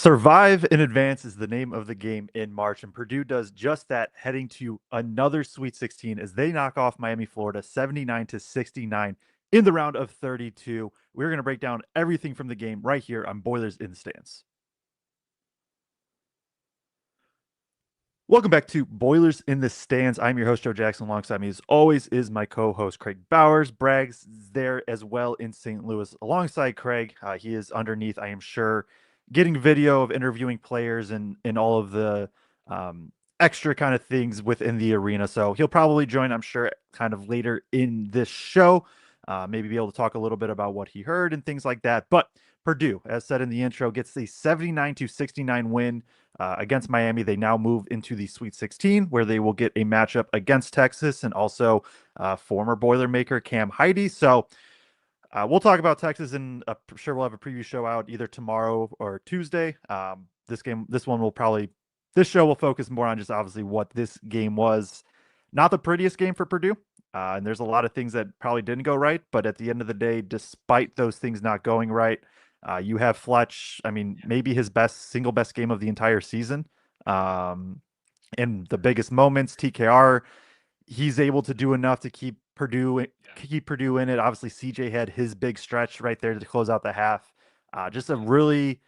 Survive in Advance is the name of the game in March, and Purdue does just that, heading to another Sweet 16 as they knock off Miami, Florida, 79-69 in the round of 32. We're going to break down everything from the game right here on Boilers in the Stands. Welcome back to Boilers in the Stands. I'm your host, Joe Jackson. Alongside me, as always, is my co-host, Kraig Bowers. Bragg's there as well in St. Louis alongside Kraig. He is underneath, I am sure, getting video of interviewing players and all of the extra kind of things within the arena. So he'll probably join, I'm sure, kind of later in this show. Maybe be able to talk a little bit about what he heard and things like that. But Purdue, as said in the intro, gets the 79-69 win against Miami. They now move into the Sweet 16, where they will get a matchup against Texas and also former Boilermaker Cam Heide. So we'll talk about Texas, and I'm sure we'll have a preview show out either tomorrow or Tuesday. This show will focus more on just obviously what this game was. Not the prettiest game for Purdue. And there's a lot of things that probably didn't go right. But at the end of the day, despite those things not going right, you have Fletch, I mean, maybe his single best game of the entire season. In the biggest moments, TKR, he's able to do enough to keep Purdue in it. Obviously, CJ had his big stretch right there to close out the half. Just a really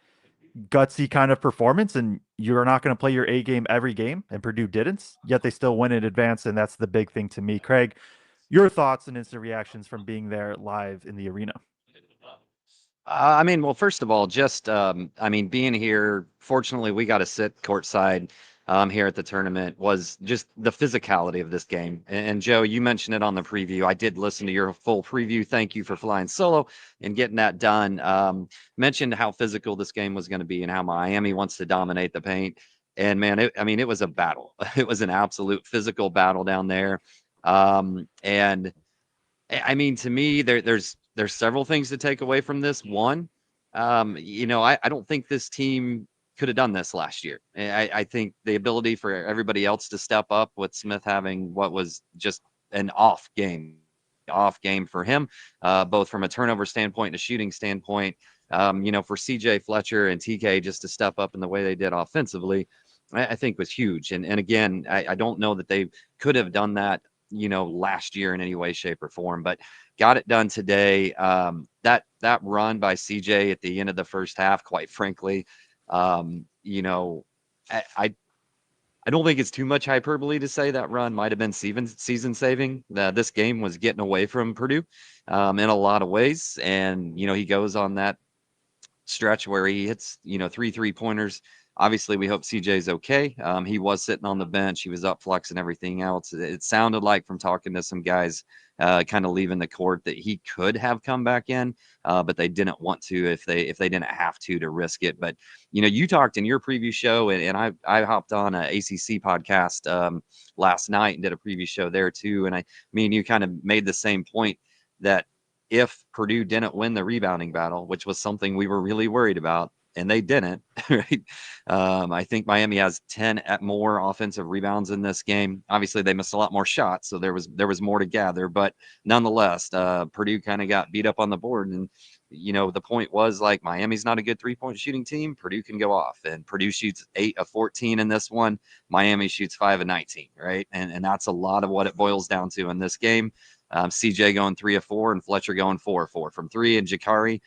gutsy kind of performance, and you're not going to play your A game every game, and Purdue didn't, yet they still win in advance, and that's the big thing to me. Kraig, your thoughts and instant reactions from being there live in the arena? Well, first of all, being here, fortunately, we got to sit courtside here at the tournament was just the physicality of this game. And Joe, you mentioned it on the preview. I did listen to your full preview. Thank you for flying solo and getting that done. Mentioned how physical this game was going to be and how Miami wants to dominate the paint. And man, it was a battle. It was an absolute physical battle down there. And to me, there's several things to take away from this. One, I don't think this team could have done this last year. I think the ability for everybody else to step up with Smith having what was just an off game for him, both from a turnover standpoint and a shooting standpoint. For CJ Fletcher and TK just to step up in the way they did offensively, I think was huge. And again, I don't know that they could have done that last year in any way, shape, or form, but got it done today. That run by CJ at the end of the first half, quite frankly, I don't think it's too much hyperbole to say that run might have been season saving. This game was getting away from Purdue in a lot of ways, and he goes on that stretch where he hits three pointers. Obviously, we hope CJ's okay. He was sitting on the bench. He was up flex and everything else. It sounded like from talking to some guys kind of leaving the court that he could have come back in, but they didn't want to if they didn't have to risk it. But you talked in your preview show, and I hopped on a ACC podcast last night and did a preview show there too. And you kind of made the same point that if Purdue didn't win the rebounding battle, which was something we were really worried about, and they didn't, right? I think Miami has 10 at more offensive rebounds in this game. Obviously, they missed a lot more shots, so there was more to gather. But nonetheless, Purdue kind of got beat up on the board. And, the point was like Miami's not a good three-point shooting team. Purdue can go off. And Purdue shoots 8 of 14 in this one. Miami shoots 5 of 19, right? And that's a lot of what it boils down to in this game. CJ going 3 of 4 and Fletcher going 4 of 4 from 3, and Jakari,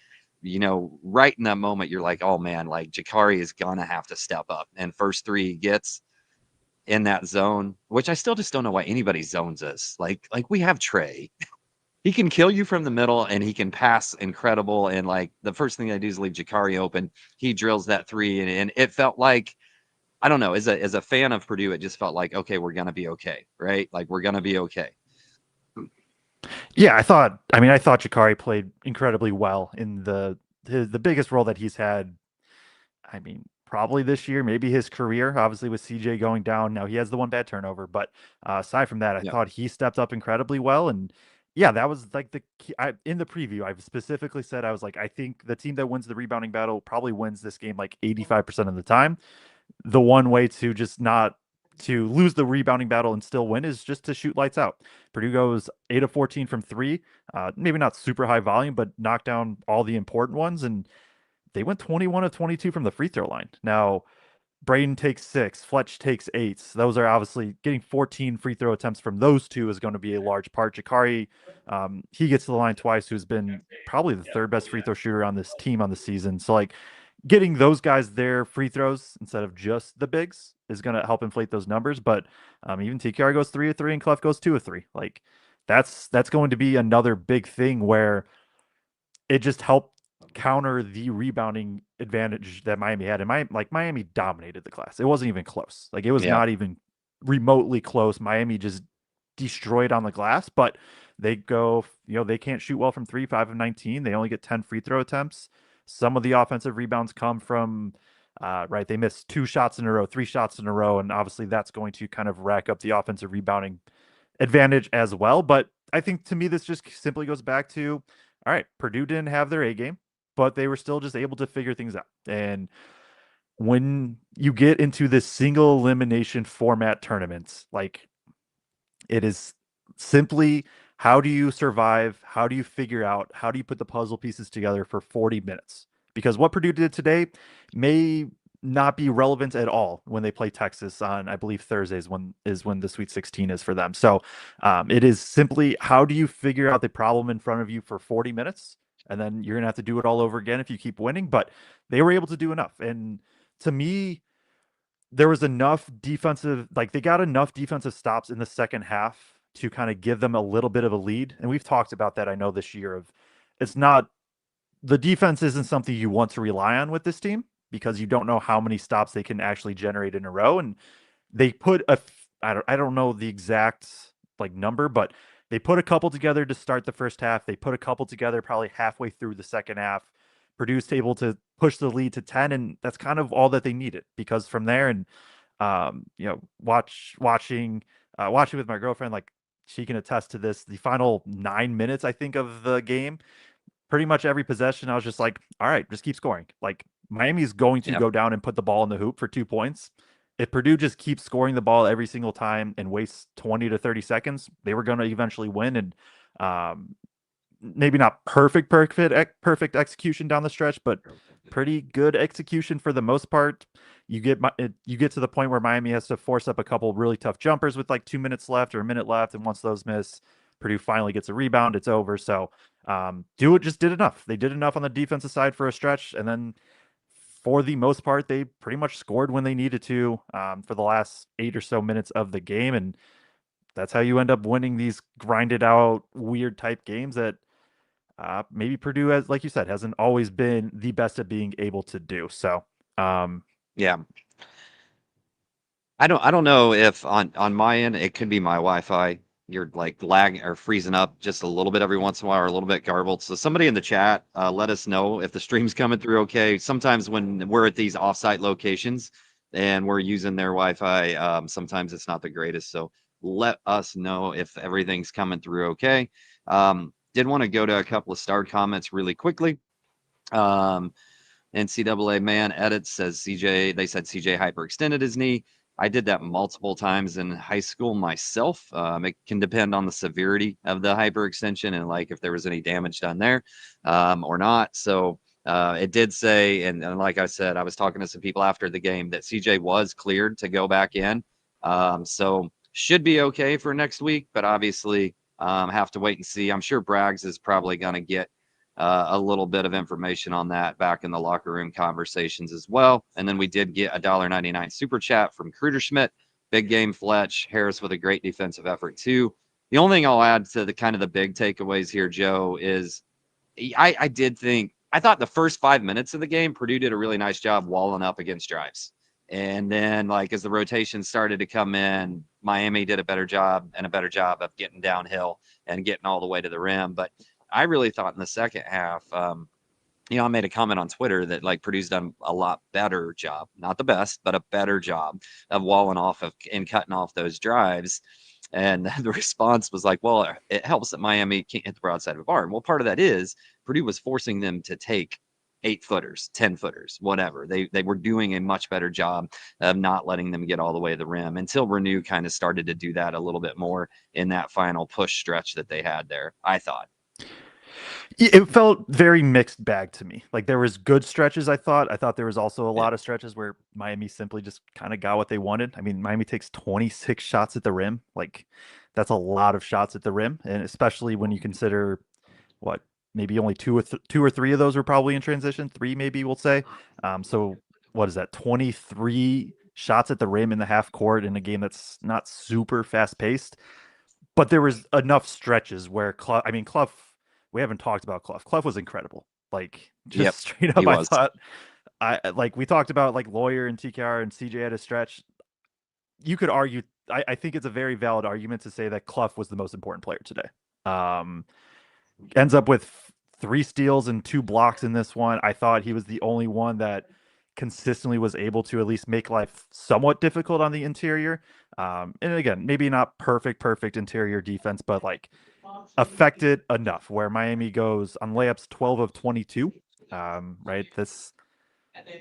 right in that moment, you're like, oh man, like Jakari is gonna have to step up. And first 3 he gets in that zone, which I still just don't know why anybody zones us. Like we have Trey. He can kill you from the middle and he can pass incredible. And like the first thing I do is leave Jakari open. He drills that 3, and it felt like, I don't know, as a fan of Purdue, it just felt like, okay, we're gonna be okay, right? Like we're gonna be okay. Yeah, I thought Jakari played incredibly well in the biggest role that he's had. Probably this year, maybe his career. Obviously, with CJ going down, now he has the one bad turnover. But aside from that, I Yeah. thought he stepped up incredibly well. And yeah, that was like the key. In the preview, I've specifically said I was like, I think the team that wins the rebounding battle probably wins this game like 85% of the time. The one way to just not to lose the rebounding battle and still win is just to shoot lights out. Purdue goes 8 of 14 from 3. Maybe not super high volume, but knock down all the important ones. And they went 21 of 22 from the free throw line. Now, Braden takes 6, Fletch takes 8. Those are obviously getting 14 free throw attempts from those two is going to be a large part. Jakari, he gets to the line twice, who's been probably the third best free throw shooter on this team on the season. So, like, getting those guys their free throws instead of just the bigs is going to help inflate those numbers. But even TKR goes 3 of 3 and Clef goes 2 of 3. Like, that's going to be another big thing where it just helped counter the rebounding advantage that Miami had. And Miami dominated the class. It wasn't even close. Like, it was Yeah. not even remotely close. Miami just destroyed on the glass, but they go, they can't shoot well from 3, 5 of 19. They only get 10 free throw attempts. Some of the offensive rebounds come from right. They missed 2 shots in a row, 3 shots in a row, and obviously that's going to kind of rack up the offensive rebounding advantage as well. But I think to me, this just simply goes back to, all right, Purdue didn't have their A game, but they were still just able to figure things out. And when you get into this single elimination format tournaments, like, it is simply, how do you survive? How do you figure out? How do you put the puzzle pieces together for 40 minutes? Because what Purdue did today may not be relevant at all when they play Texas on, I believe, Thursdays, when the Sweet 16 is for them. So it is simply, how do you figure out the problem in front of you for 40 minutes? And then you're going to have to do it all over again if you keep winning. But they were able to do enough. And to me, there was enough defensive, like, they got enough defensive stops in the second half to kind of give them a little bit of a lead. And we've talked about that, I know, this year of, it's not, the defense isn't something you want to rely on with this team because you don't know how many stops they can actually generate in a row. And they put I don't know the exact like number, but they put a couple together to start the first half. They put a couple together probably halfway through the second half. Purdue's able to push the lead to 10, and that's kind of all that they needed, because from there, and watching with my girlfriend, like, she can attest to this, the final 9 minutes, I think, of the game, pretty much every possession, I was just like, all right, just keep scoring. Like, Miami's going to Yeah. go down and put the ball in the hoop for 2 points. If Purdue just keeps scoring the ball every single time and wastes 20 to 30 seconds, they were going to eventually win. And um, maybe not perfect execution down the stretch, but pretty good execution for the most part. You get to the point where Miami has to force up a couple really tough jumpers with like 2 minutes left or a minute left, and once those miss, Purdue finally gets a rebound. It's over. So do just did enough. They did enough on the defensive side for a stretch, and then for the most part, they pretty much scored when they needed to for the last 8 or so minutes of the game, and that's how you end up winning these grinded out, weird type games that maybe Purdue, has, like you said, hasn't always been the best at being able to do. So, Yeah. I don't know if on my end it could be my Wi-Fi. You're like lagging or freezing up just a little bit every once in a while, or a little bit garbled. So somebody in the chat, let us know if the stream's coming through okay. Sometimes when we're at these offsite locations and we're using their Wi-Fi, sometimes it's not the greatest. So let us know if everything's coming through okay. Did want to go to a couple of starred comments really quickly. NCAA man edits says CJ, they said CJ hyperextended his knee. I did that multiple times in high school myself. It can depend on the severity of the hyperextension and like if there was any damage done there or not. So it did say, and like I said, I was talking to some people after the game that CJ was cleared to go back in. So should be okay for next week, but obviously have to wait and see. I'm sure Braggs is probably going to get a little bit of information on that back in the locker room conversations as well. And then we did get a $1.99 super chat from Kruder Schmidt. Big game Fletch. Harris with a great defensive effort too. The only thing I'll add to the kind of the big takeaways here, Joe, is I thought the first 5 minutes of the game, Purdue did a really nice job walling up against drives. And then, like, as the rotation started to come in, Miami did a better job of getting downhill and getting all the way to the rim. But I really thought in the second half, I made a comment on Twitter that like Purdue's done a lot better job, not the best, but a better job of walling off of and cutting off those drives. And the response was like, well, it helps that Miami can't hit the broadside of a barn. Well, part of that is Purdue was forcing them to take 8-footers, 10-footers, whatever. They were doing a much better job of not letting them get all the way to the rim until Renew kind of started to do that a little bit more in that final push stretch that they had there, I thought. It felt very mixed bag to me. Like there was good stretches, I thought. I thought there was also a Yeah. lot of stretches where Miami simply just kind of got what they wanted. I mean, Miami takes 26 shots at the rim. Like that's a lot of shots at the rim, and especially when you consider what maybe only two or three of those were probably in transition. Three, maybe we'll say. So what is that? 23 shots at the rim in the half court in a game that's not super fast paced. But there was enough stretches where Clough. We haven't talked about Clough. Clough was incredible. Like just Yep. straight He up, I was. thought. I like we talked about like Lawyer and TKR and CJ at a stretch. You could argue. I think it's a very valid argument to say that Clough was the most important player today. Um, Ends up with three steals and two blocks in this one. I thought he was the only one that consistently was able to at least make life somewhat difficult on the interior. And again, maybe not perfect interior defense, but like affected enough where Miami goes on layups 12 of 22. Right. This,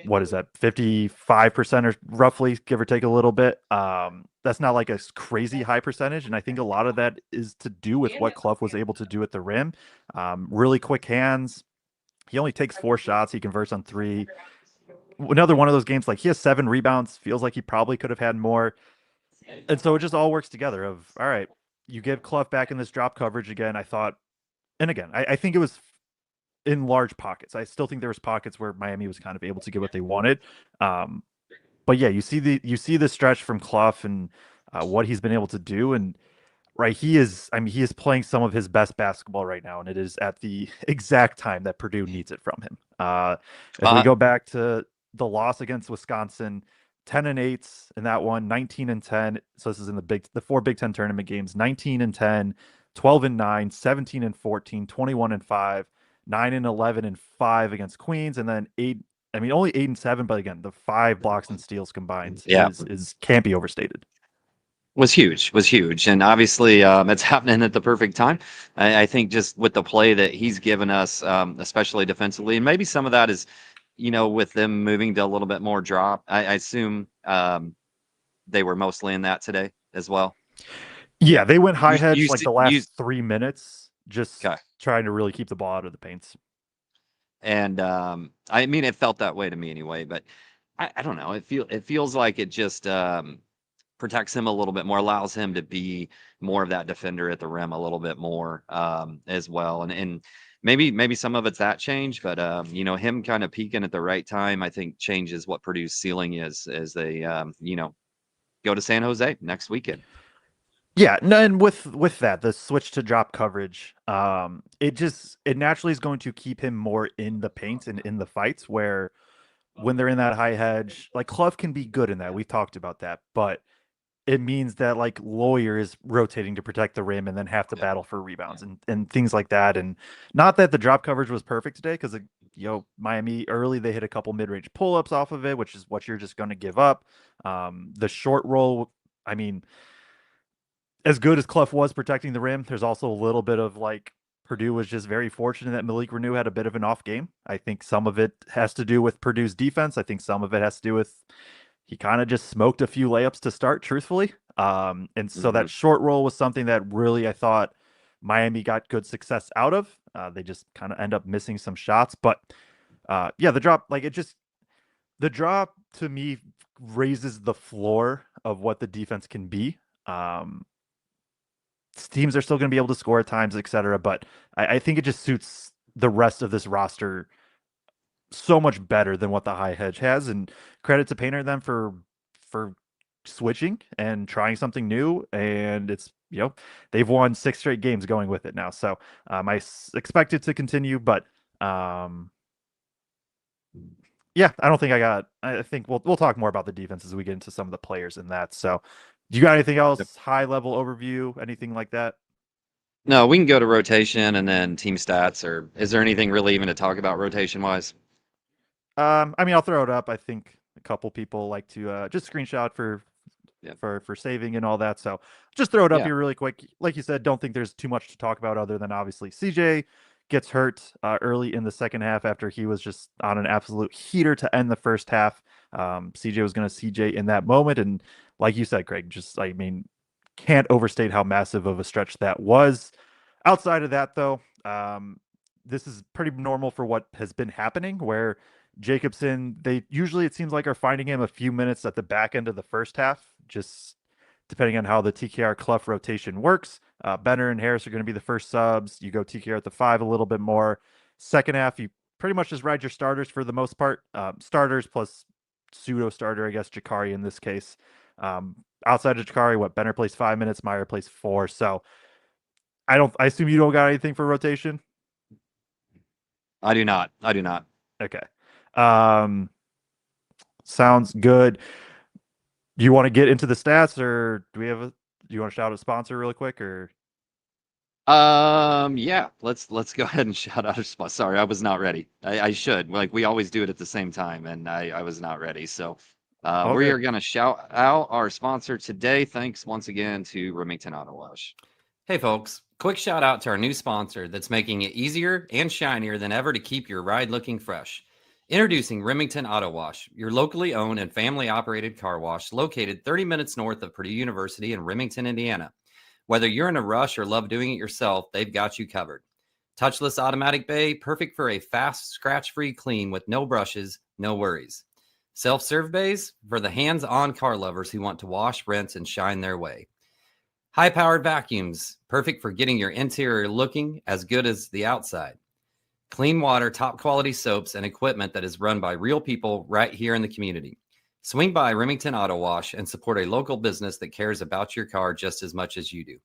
what is that, 55% or roughly, give or take a little bit. That's not like a crazy high percentage. And I think a lot of that is to do with what Clough was able to do at the rim. Really quick hands. He only takes four shots. He converts on three. Another one of those games, like he has 7 rebounds, feels like he probably could have had more. And so it just all works together of, all right, you get Clough back in this drop coverage again. I thought, and again, I think it was in large pockets. I still think there was pockets where Miami was kind of able to get what they wanted. Um, but yeah, you see the stretch from Clough and what he's been able to do, and right, he is playing some of his best basketball right now, and it is at the exact time that Purdue needs it from him. If we Uh, go back to the loss against Wisconsin, 10-8 in that one, 19-10. So this is in the four Big Ten tournament games, 19-10, 12-9, 17-14, 21-5, 9-11-5 against Queens, and then eight. I mean, only 8-7, but again, the 5 blocks and steals combined yeah. is can't be overstated. Was huge, and obviously it's happening at the perfect time. I think just with the play that he's given us, especially defensively, and maybe some of that is, with them moving to a little bit more drop. I assume they were mostly in that today as well. Yeah, they went high You hedge you like see- the you last 3 minutes, just okay? trying to really keep the ball out of the paints. And I mean, it felt that way to me anyway. But I don't know. It feels like it just protects him a little bit more, allows him to be more of that defender at the rim a little bit more as well. And maybe some of it's that change, but him kind of peaking at the right time, I think changes what Purdue's ceiling is as they go to San Jose next weekend. Yeah, no, and with that, the switch to drop coverage, it naturally is going to keep him more in the paint and in the fights where when they're in that high hedge, like Clough can be good in that. We've talked about that, but it means that like Lawyer is rotating to protect the rim and then have to battle for rebounds and things like that. And not that the drop coverage was perfect today, because Miami early they hit a couple mid range pull ups off of it, which is what you're just going to give up. The short roll, I mean, as good as Clough was protecting the rim, there's also a little bit of like Purdue was just very fortunate that Malik Renew had a bit of an off game. I think some of it has to do with Purdue's defense. I think some of it has to do with he kind of just smoked a few layups to start, truthfully. And so Hmm. that short roll was something that really I thought Miami got good success out of. They just kind of end up missing some shots, but yeah, the drop, the drop to me raises the floor of what the defense can be. Um, Teams are still going to be able to score at times, etc. But I think it just suits the rest of this roster so much better than what the high hedge has. And credit to Painter and them for switching and trying something new. And it's they've won 6 straight games going with it now. So expect it to continue, but um, yeah, I don't think I got. I think we'll talk more about the defense as we get into some of the players in that. So, do you got anything else? High level overview, anything like that? No, we can go to rotation and then team stats. Or is there anything really even to talk about rotation wise? I mean, I'll throw it up. I think a couple people like to just screenshot Yeah. for saving and all that. So just throw it up Yeah. here really quick. Like you said, don't think there's too much to talk about other than obviously CJ gets hurt early in the second half after he was just on an absolute heater to end the first half. CJ was going to CJ in that moment, and like you said, Craig, just I mean, can't overstate how massive of a stretch that was. Outside of that, though, this is pretty normal for what has been happening, where Jacobson, they usually, it seems like, are finding him a few minutes at the back end of the first half, just depending on how the TKR Clough rotation works. Benner and Harris are going to be the first subs. You go TKR at the 5 a little bit more. Second half, you pretty much just ride your starters for the most part. Starters plus pseudo starter, I guess, Jakari in this case. Outside of Jakari, what, Benner plays 5 minutes, Meyer plays 4. So I assume you don't got anything for rotation. I do not. I do not. Okay. Um, Sounds good. Do you want to get into the stats, or do you want to shout out a sponsor really quick, or? Yeah, let's go ahead and shout out our spot. Sorry, I was not ready. I should. Like we always do it at the same time, and I was not ready. So All we good. are gonna shout out our sponsor today. Thanks once again to Remington Auto Wash. Hey folks, quick shout out to our new sponsor that's making it easier and shinier than ever to keep your ride looking fresh. Introducing Remington Auto Wash, your locally owned and family operated car wash located 30 minutes north of Purdue University in Remington, Indiana. Whether you're in a rush or love doing it yourself, they've got you covered. Touchless automatic bay, perfect for a fast, scratch-free clean with no brushes, no worries. Self-serve bays for the hands-on car lovers who want to wash, rinse, and shine their way. High-powered vacuums, perfect for getting your interior looking as good as the outside. Clean water, top-quality soaps, and equipment that is run by real people right here in the community. Swing by Remington Auto Wash and support a local business that cares about your car just as much as you do.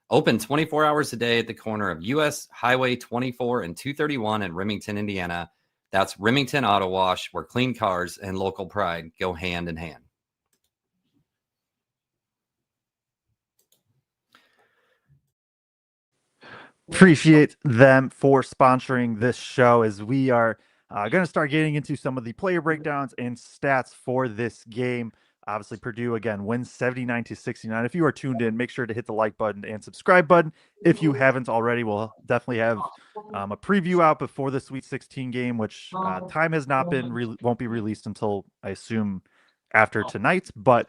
Open 24 hours a day at the corner of US Highway 24 and 231 in Remington, Indiana. That's Remington Auto Wash, where clean cars and local pride go hand in hand. Appreciate them for sponsoring this show, as we are going to start getting into some of the player breakdowns and stats for this game. Obviously, Purdue again wins 79-69. If you are tuned in, make sure to hit the like button and subscribe button. If you haven't already, we'll definitely have a preview out before the Sweet 16 game, which time has not been won't be released until, I assume, after tonight. But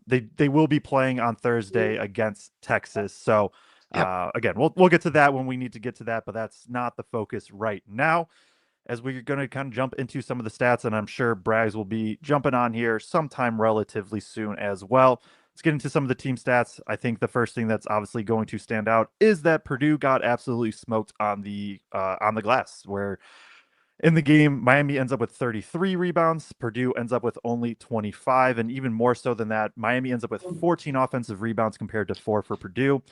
they will be playing on Thursday against Texas. So again, we'll get to that when we need to get to that, but that's not the focus right now, as we're going to kind of jump into some of the stats, and I'm sure Braggs will be jumping on here sometime relatively soon as well. Let's get into some of the team stats. I think the first thing that's obviously going to stand out is that Purdue got absolutely smoked on the glass, where in the game, Miami ends up with 33 rebounds. Purdue ends up with only 25. And even more so than that, Miami ends up with 14 offensive rebounds compared to 4 for Purdue.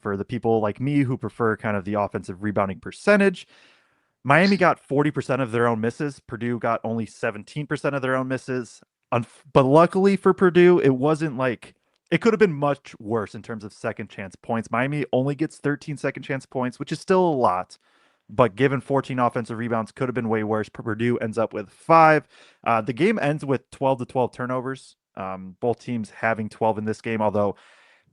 For the people like me who prefer kind of the offensive rebounding percentage, Miami got 40% of their own misses. Purdue got only 17% of their own misses. But luckily for Purdue, it wasn't like it could have been much worse in terms of second chance points. Miami only gets 13 second chance points, which is still a lot, but given 14 offensive rebounds, could have been way worse. Purdue ends up with 5. The game ends with 12-12 turnovers. Both teams having 12 in this game, although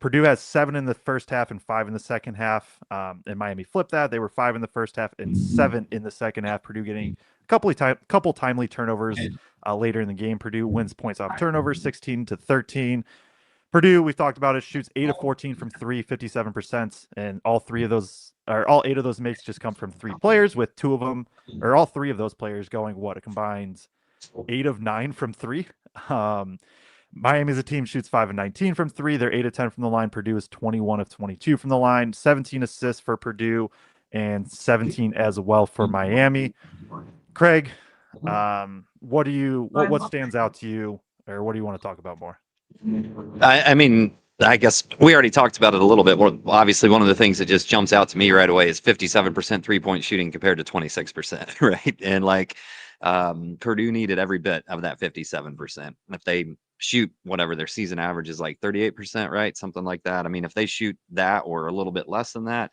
Purdue has 7 in the first half and 5 in the second half. And Miami flipped that. They were 5 in the first half and 7 in the second half. Purdue getting a couple timely turnovers later in the game. Purdue wins points off turnovers, 16-13. Purdue, we've talked about it, shoots 8 of 14 from 3, 57%, and all 8 of those makes just come from 3 players, with 2 of them, or all 3 of those players going a combined 8 of 9 from 3. Miami as a team shoots 5 of 19 from 3. They're 8 of 10 from the line. Purdue is 21 of 22 from the line. 17 assists for Purdue and 17 as well for Miami. Kraig, what stands out to you, or what do you want to talk about more? I mean, I guess we already talked about it a little bit. Well, obviously, one of the things that just jumps out to me right away is 57% 3-point shooting compared to 26%, right? And like Purdue needed every bit of that 57%. If they shoot whatever their season average is, like 38%, right? Something like that. I mean, if they shoot that or a little bit less than that,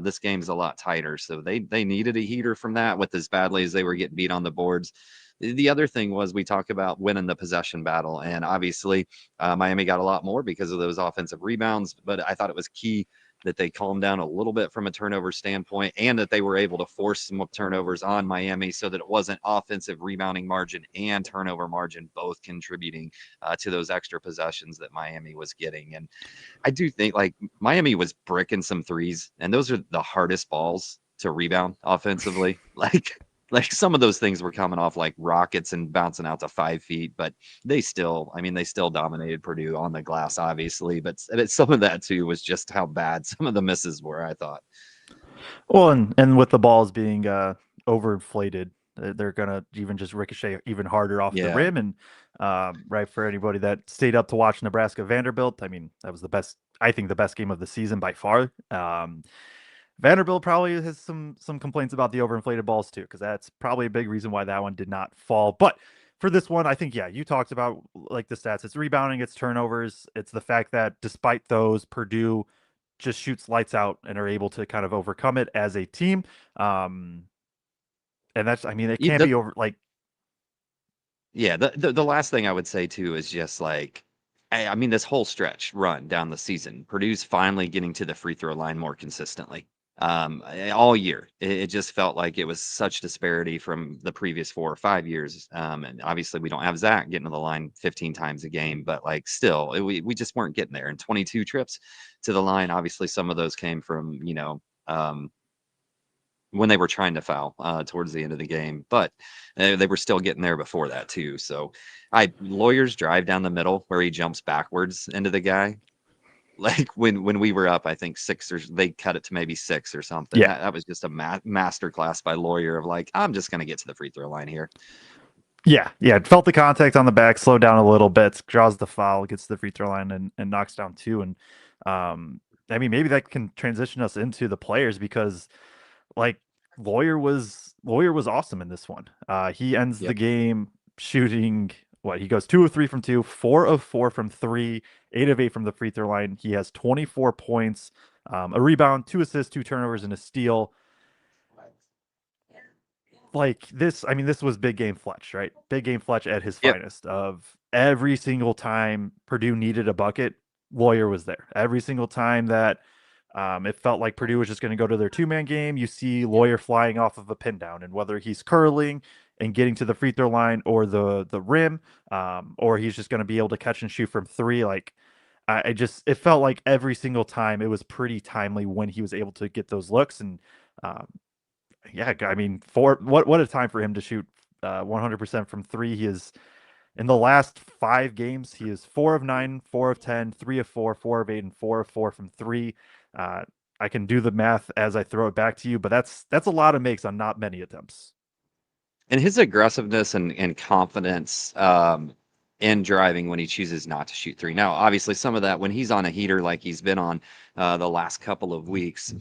this game's a lot tighter. So they needed a heater from that, with as badly as they were getting beat on the boards. The other thing was, we talk about winning the possession battle, and obviously Miami got a lot more because of those offensive rebounds, but I thought it was key that they calmed down a little bit from a turnover standpoint, and that they were able to force some turnovers on Miami, so that it wasn't offensive rebounding margin and turnover margin both contributing to those extra possessions that Miami was getting. And I do think, like, Miami was bricking some threes, and those are the hardest balls to rebound offensively. Like some of those things were coming off like rockets and bouncing out to 5 feet, but they still dominated Purdue on the glass, obviously. But some of that too was just how bad some of the misses were, I thought. Well, and with the balls being overinflated, they're gonna even just ricochet even harder off the Yeah. rim. And right, for anybody that stayed up to watch Nebraska Vanderbilt, I mean, that was the best. I think the best game of the season by far. Vanderbilt probably has some complaints about the overinflated balls too, because that's probably a big reason why that one did not fall. But for this one, I think, yeah, you talked about like the stats. It's rebounding, it's turnovers, it's the fact that despite those, Purdue just shoots lights out and are able to kind of overcome it as a team. Um, and that's, I mean, it Y- can't The, be over like, yeah, the last thing I would say too is just like I mean this whole stretch run down the season, Purdue's finally getting to the free throw line more consistently. All year, it just felt like it was such disparity from the previous 4 or 5 years. And obviously, we don't have Zach getting to the line 15 times a game, but like still, we just weren't getting there. And 22 trips to the line, obviously, some of those came from when they were trying to foul towards the end of the game, but they were still getting there before that too. So, lawyers drive down the middle where he jumps backwards into the guy. Like when we were up, I think six or they cut it to maybe six or something. yeah, That was just a master class by lawyer of like I'm just gonna get to the free throw line here. yeah. Felt the contact on the back, slowed down a little bit, draws the foul, gets to the free throw line, and knocks down two. And I mean, maybe that can transition us into the players because like Lawyer was awesome in this one. He ends the Yep. game shooting what he goes 2 of 3 from two, 4 of 4 from three, 8 of 8 from the free throw line. He has 24 points, a rebound, 2 assists, 2 turnovers, and a steal. Like this, I mean, this was big game Fletch, right? Big game Fletch at his Yep. finest. Of every single time Purdue needed a bucket, Lawyer was there. Every single time that it felt like Purdue was just going to go to their 2-man game, you see Lawyer flying off of a pin down, and whether he's curling and getting to the free throw line or the rim, or he's just going to be able to catch and shoot from three, like I just it felt like every single time it was pretty timely when he was able to get those looks. And um, yeah, I mean, for what a time for him to shoot 100% from three. He is in the last 5 games, he is 4 of 9, 4 of 10, 3 of 4, 4 of 8, and 4 of 4 from three. Uh, I can do the math as I throw it back to you, but that's a lot of makes on not many attempts. And his aggressiveness and confidence in driving when he chooses not to shoot three. Now, obviously, some of that when he's on a heater like he's been on the last couple of weeks,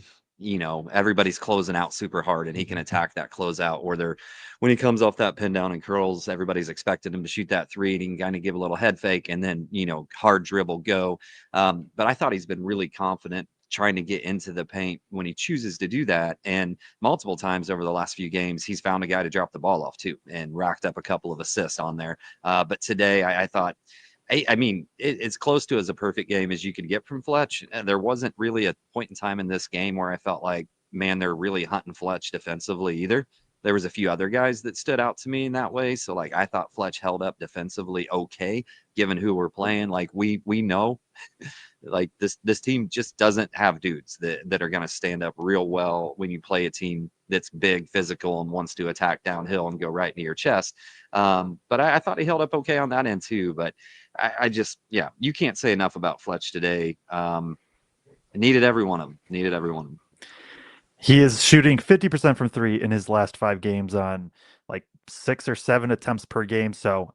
everybody's closing out super hard and he can attack that closeout. Or they're when he comes off that pin down and curls, everybody's expected him to shoot that three and he can kind of give a little head fake and then, hard dribble go. But I thought he's been really confident trying to get into the paint when he chooses to do that. And multiple times over the last few games, he's found a guy to drop the ball off too and racked up a couple of assists on there. But today, I thought, I mean, it's close to as a perfect game as you could get from Fletch. And there wasn't really a point in time in this game where I felt like, man, they're really hunting Fletch defensively either. There was a few other guys that stood out to me in that way. So like I thought Fletch held up defensively okay, given who we're playing. Like we know like this team just doesn't have dudes that are going to stand up real well when you play a team that's big, physical, and wants to attack downhill and go right into your chest. But I thought he held up okay on that end too. But I just, yeah, you can't say enough about Fletch today. Needed every one of them. Needed every one of them. He is shooting 50% from three in his last 5 games on like 6 or 7 attempts per game. So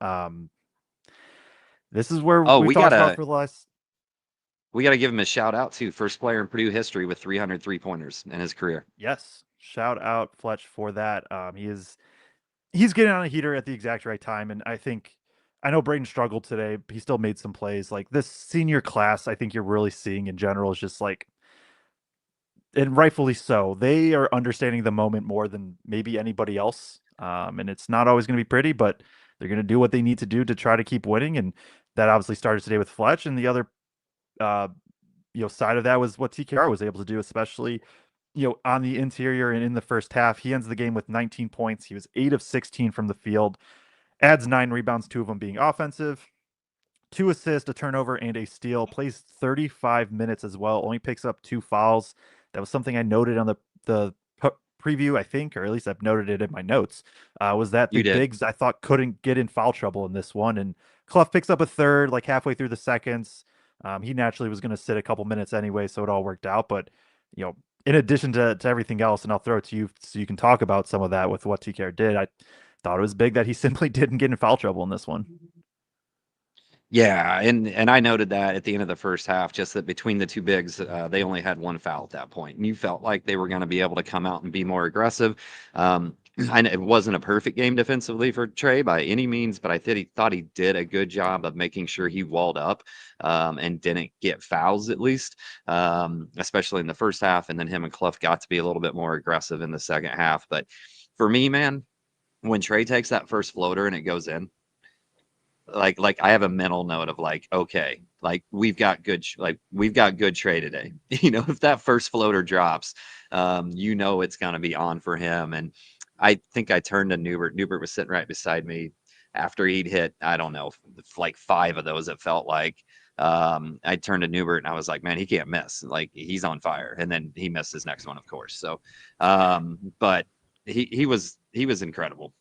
this is where Oh, we've talked about for the last. we gotta give him a shout out too. First player in Purdue history with 300 3-pointers in his career. Yes, shout out Fletch for that. He's getting on a heater at the exact right time, and I know Braden struggled today, but he still made some plays. Like this senior class, I think you're really seeing in general is just like, and rightfully so, they are understanding the moment more than maybe anybody else. And it's not always going to be pretty, but they're going to do what they need to do to try to keep winning. And that obviously started today with Fletch, and the other uh, side of that was what TKR was able to do, especially on the interior and in the first half. He ends the game with 19 points. He was 8 of 16 from the field, adds 9 rebounds, 2 of them being offensive, 2 assists, a turnover, and a steal. Plays 35 minutes as well. Only picks up 2 fouls. That was something I noted on the preview, I think, or at least I've noted it in my notes, was that the You did. bigs I thought couldn't get in foul trouble in this one. And Clough picks up a third, like halfway through the seconds. He naturally was going to sit a couple minutes anyway, so it all worked out. But, in addition to everything else, and I'll throw it to you so you can talk about some of that with what TKR did, I thought it was big that he simply didn't get in foul trouble in this one. Yeah, and I noted that at the end of the first half, just that between the two bigs, they only had one foul at that point, and you felt like they were going to be able to come out and be more aggressive. It wasn't a perfect game defensively for Trey by any means, but I thought he did a good job of making sure he walled up and didn't get fouls at least, especially in the first half. And then him and Clough got to be a little bit more aggressive in the second half. But for me, man, when Trey takes that first floater and it goes in, like I have a mental note of like, okay, like we've got good Trey today. If that first floater drops, it's going to be on for him. And I think I turned to Newbert. Newbert was sitting right beside me after he'd hit, I don't know, like 5 of those. It felt like I turned to Newbert and I was like, man, he can't miss. Like he's on fire. And then he missed his next one, of course. So, but he was incredible.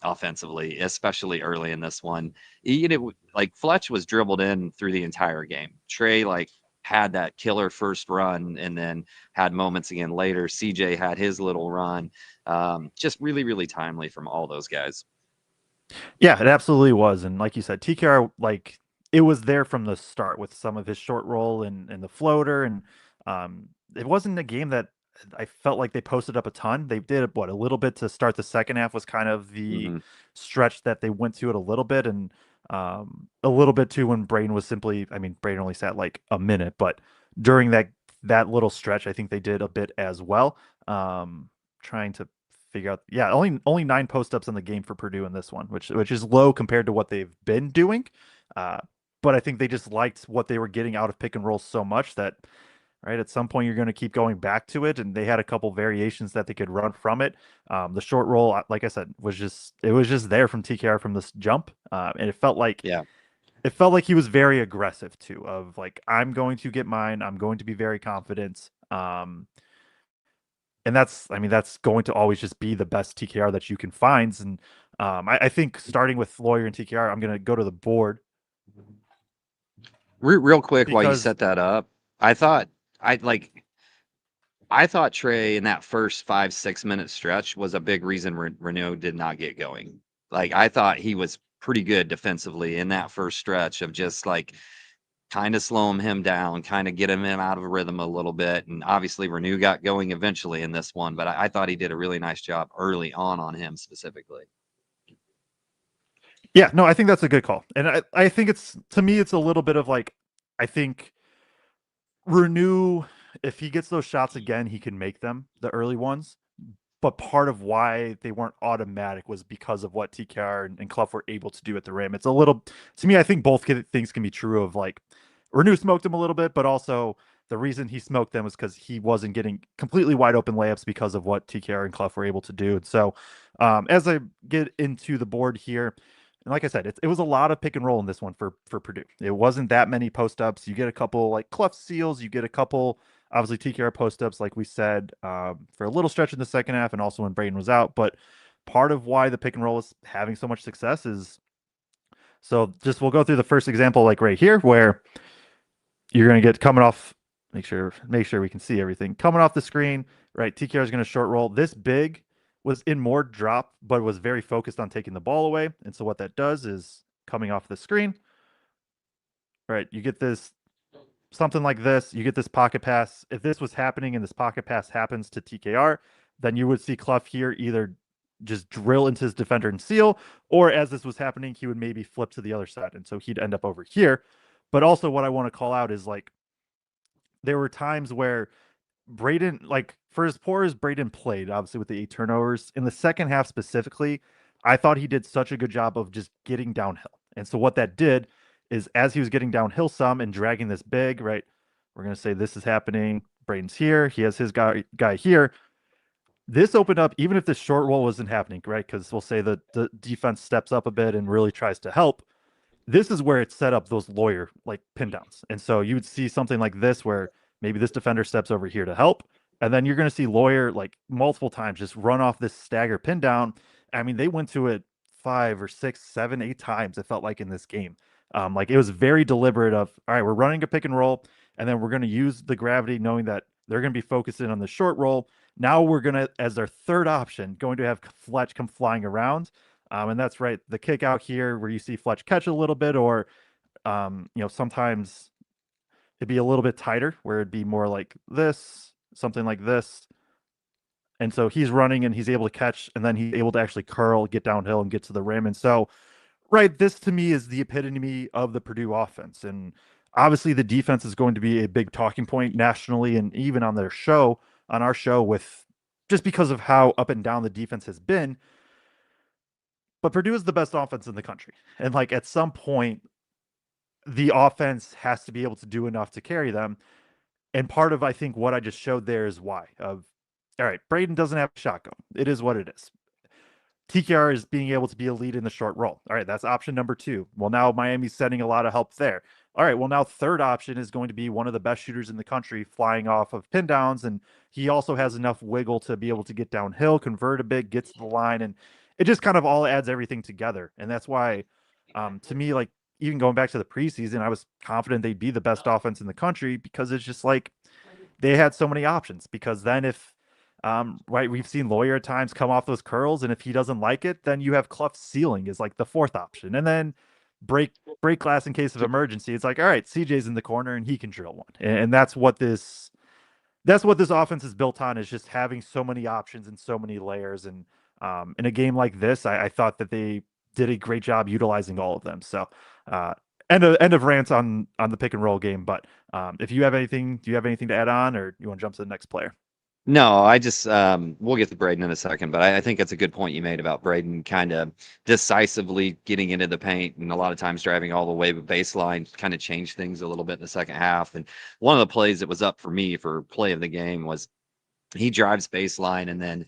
Offensively, especially early in this one. Like Fletch was dribbled in through the entire game. Trey had that killer first run and then had moments again later. CJ had his little run. Just really, really timely from all those guys. Yeah, it absolutely was. And like you said, TKR, like it was there from the start with some of his short roll and the floater. And it wasn't a game that I felt like they posted up a ton. They did a little bit to start the second half was kind of the stretch that they went to it a little bit, and a little bit too when Braden was simply. I mean, Braden only sat like a minute, but during that little stretch, I think they did a bit as well. Trying to figure out, yeah, only 9 post ups in the game for Purdue in this one, which is low compared to what they've been doing. But I think they just liked what they were getting out of pick and roll so much that. Right. At some point, you're going to keep going back to it, and they had a couple variations that they could run from it. The short roll, like I said, was just there from TKR from this jump, and it felt like he was very aggressive too. Of like, I'm going to get mine. I'm going to be very confident. And that's going to always just be the best TKR that you can find. And I think starting with Lawyer and TKR, I'm going to go to the board. Real quick, while you set that up, I thought Trey in that first 5-6 minute stretch was a big reason Renaud did not get going. Like I thought he was pretty good defensively in that first stretch of just like kind of slowing him down, kind of get him in out of a rhythm a little bit. And obviously Renew got going eventually in this one, but I thought he did a really nice job early on him specifically. Yeah, no, I think that's a good call. And I think to me, it's a little bit of like, I think Renew, if he gets those shots again, he can make them, the early ones. But part of why they weren't automatic was because of what TKR and Clough were able to do at the rim. It's a little, to me, I think both things can be true of like, Renew smoked him a little bit, but also the reason he smoked them was because he wasn't getting completely wide open layups because of what TKR and Clough were able to do. And so as I get into the board here, and like I said, it was a lot of pick and roll in this one for Purdue. It wasn't that many post ups. You get a couple like Clough seals. You get a couple, obviously, TKR post ups, like we said, for a little stretch in the second half and also when Braden was out. But part of why the pick and roll is having so much success is, so just we'll go through the first example, like right here, where you're going to get coming off, make sure we can see everything. Coming off the screen, right? TKR is going to short roll. This big was in more drop, but was very focused on taking the ball away. And so what that does is coming off the screen, right? You get this, something like this, you get this pocket pass. If this was happening and this pocket pass happens to TKR, then you would see Clough here either just drill into his defender and seal, or as this was happening, he would maybe flip to the other side. And so he'd end up over here. But also what I want to call out is like, there were times where Braden, like for as poor as Braden played, obviously with the 8 turnovers, in the second half specifically, I thought he did such a good job of just getting downhill. And so what that did is as he was getting downhill some and dragging this big, right, we're going to say this is happening. Braden's here. He has his guy here. This opened up, even if this short roll wasn't happening, right, because we'll say that the defense steps up a bit and really tries to help. This is where it set up those Lawyer like pin downs. And so you would see something like this where maybe this defender steps over here to help. And then you're going to see Lawyer like multiple times just run off this stagger pin down. I mean, they went to it 5 or 6, 7, 8 times. It felt like in this game. Like it was very deliberate of, all right, we're running a pick and roll, and then we're going to use the gravity knowing that they're going to be focusing on the short roll. Now we're going to, as their third option, going to have Fletch come flying around. And that's right. The kick out here where you see Fletch catch a little bit, or, sometimes it'd be a little bit tighter where it'd be more like this, something like this. And so he's running and he's able to catch, and then he's able to actually curl, get downhill, and get to the rim. And so, right, this to me is the epitome of the Purdue offense. And obviously, the defense is going to be a big talking point nationally and even on their show, on our show, with just because of how up and down the defense has been. But Purdue is the best offense in the country. And like at some point, the offense has to be able to do enough to carry them. And part of, I think, what I just showed there is why. All right, Braden doesn't have a shotgun. It is what it is. TKR is being able to be a lead in the short roll. All right, that's option number 2. Well, now Miami's sending a lot of help there. All right, well, now third option is going to be one of the best shooters in the country flying off of pin downs, and he also has enough wiggle to be able to get downhill, convert a bit, get to the line, and it just kind of all adds everything together. And that's why, to me, like, even going back to the preseason, I was confident they'd be the best offense in the country because it's just like they had so many options. Because then if right, we've seen Lawyer at times come off those curls, and if he doesn't like it, then you have Clough's ceiling is like the fourth option, and then break glass in case of emergency. It's like, all right, CJ's in the corner and he can drill one, and that's what this offense is built on, is just having so many options and so many layers. And in a game like this, I thought that they did a great job utilizing all of them. So end of rants on the pick and roll game. But if you have anything, do you have anything to add on, or you want to jump to the next player? No, I just we'll get to Braden in a second, but I think it's a good point you made about Braden kind of decisively getting into the paint and a lot of times driving all the way, but baseline kind of changed things a little bit in the second half. And one of the plays that was up for me for play of the game was he drives baseline and then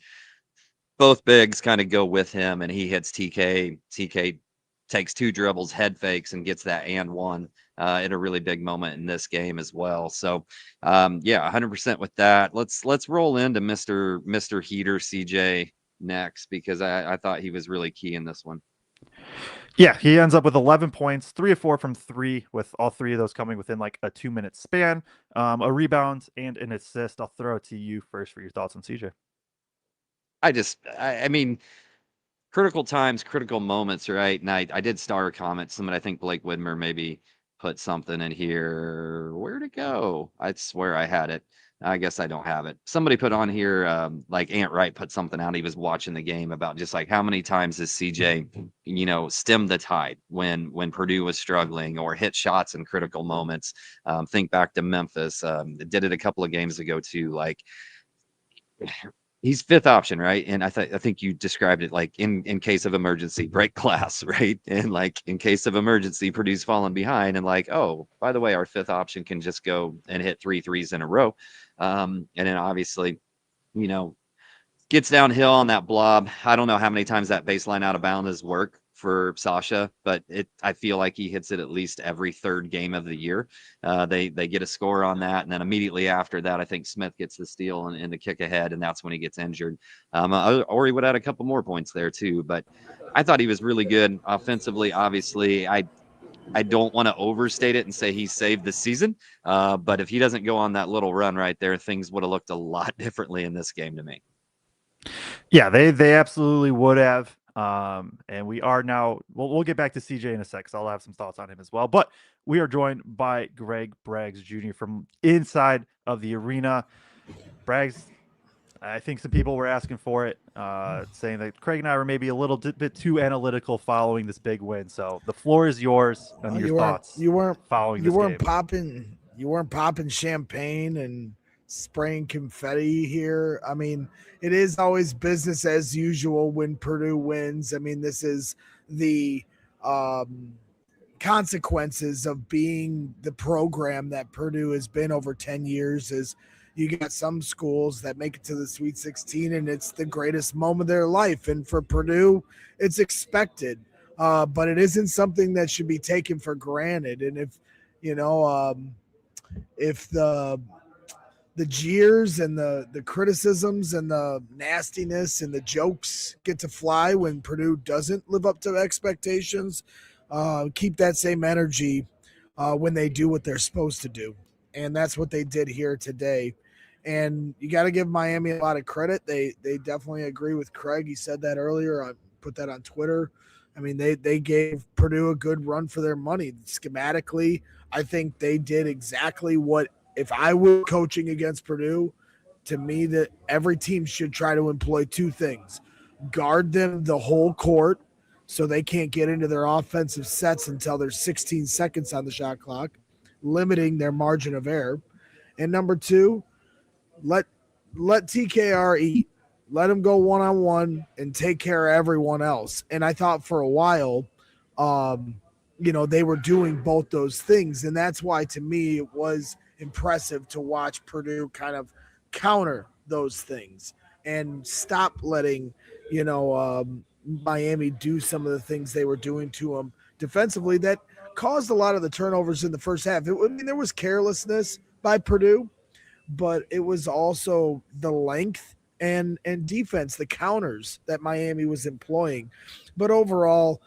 both bigs kind of go with him and he hits TK. TK takes 2 dribbles, head fakes, and gets that and one in a really big moment in this game as well. So yeah, 100% with that. Let's roll into Mr. Heater CJ next, because I thought he was really key in this one. Yeah, he ends up with 11 points, 3 of 4 from 3, with all 3 of those coming within like a 2-minute span, a rebound and an assist. I'll throw it to you first for your thoughts on CJ. I mean, critical times, critical moments, right? And I did star a comment. Somebody, I think Blake Widmer maybe put something in here. Where'd it go? I swear I had it. I guess I don't have it. Somebody put on here, like Ant Wright put something out. He was watching the game about just like how many times has CJ, stemmed the tide when Purdue was struggling or hit shots in critical moments. Think back to Memphis. Did it a couple of games ago too. Like, he's fifth option, right? And I think you described it like in case of emergency, break glass, right? And like in case of emergency, Purdue's falling behind, and like, oh, by the way, our fifth option can just go and hit 3 threes in a row. And then obviously, gets downhill on that blob. I don't know how many times that baseline out of bounds has worked for Sasha, but I feel like he hits it at least every third game of the year. They get a score on that, and then immediately after that, I think Smith gets the steal and the kick ahead, and that's when he gets injured. Or he would add a couple more points there too. But I thought he was really good offensively. Obviously, I don't want to overstate it and say he saved the season, but if he doesn't go on that little run right there, things would have looked a lot differently in this game to me. Yeah, they absolutely would have. And we are now, we'll get back to CJ in a sec, because I'll have some thoughts on him as well. But we are joined by Greg Braggs Jr. from inside of the arena. Braggs, I think some people were asking for it, saying that Kraig and I were maybe a little bit too analytical following this big win. So the floor is yours on your thoughts. You weren't popping champagne and spraying confetti here. I mean, it is always business as usual when Purdue wins. I mean, this is the consequences of being the program that Purdue has been over 10 years. Is you got some schools that make it to the Sweet 16 and it's the greatest moment of their life. And for Purdue, it's expected, but it isn't something that should be taken for granted. And if the the jeers and the criticisms and the nastiness and the jokes get to fly when Purdue doesn't live up to expectations. Keep that same energy when they do what they're supposed to do. And that's what they did here today. And you got to give Miami a lot of credit. They definitely agree with Kraig. He said that earlier. I put that on Twitter. I mean, they gave Purdue a good run for their money. Schematically, I think they did exactly what, if I were coaching against Purdue, to me, that every team should try to employ two things: guard them the whole court so they can't get into their offensive sets until there's 16 seconds on the shot clock, limiting their margin of error. And number two, let TKR eat. Let him go one-on-one and take care of everyone else. And I thought for a while, they were doing both those things. And that's why, to me, it was impressive to watch Purdue kind of counter those things and stop letting, Miami do some of the things they were doing to them defensively that caused a lot of the turnovers in the first half. There was carelessness by Purdue, but it was also the length and defense, the counters that Miami was employing. But overall,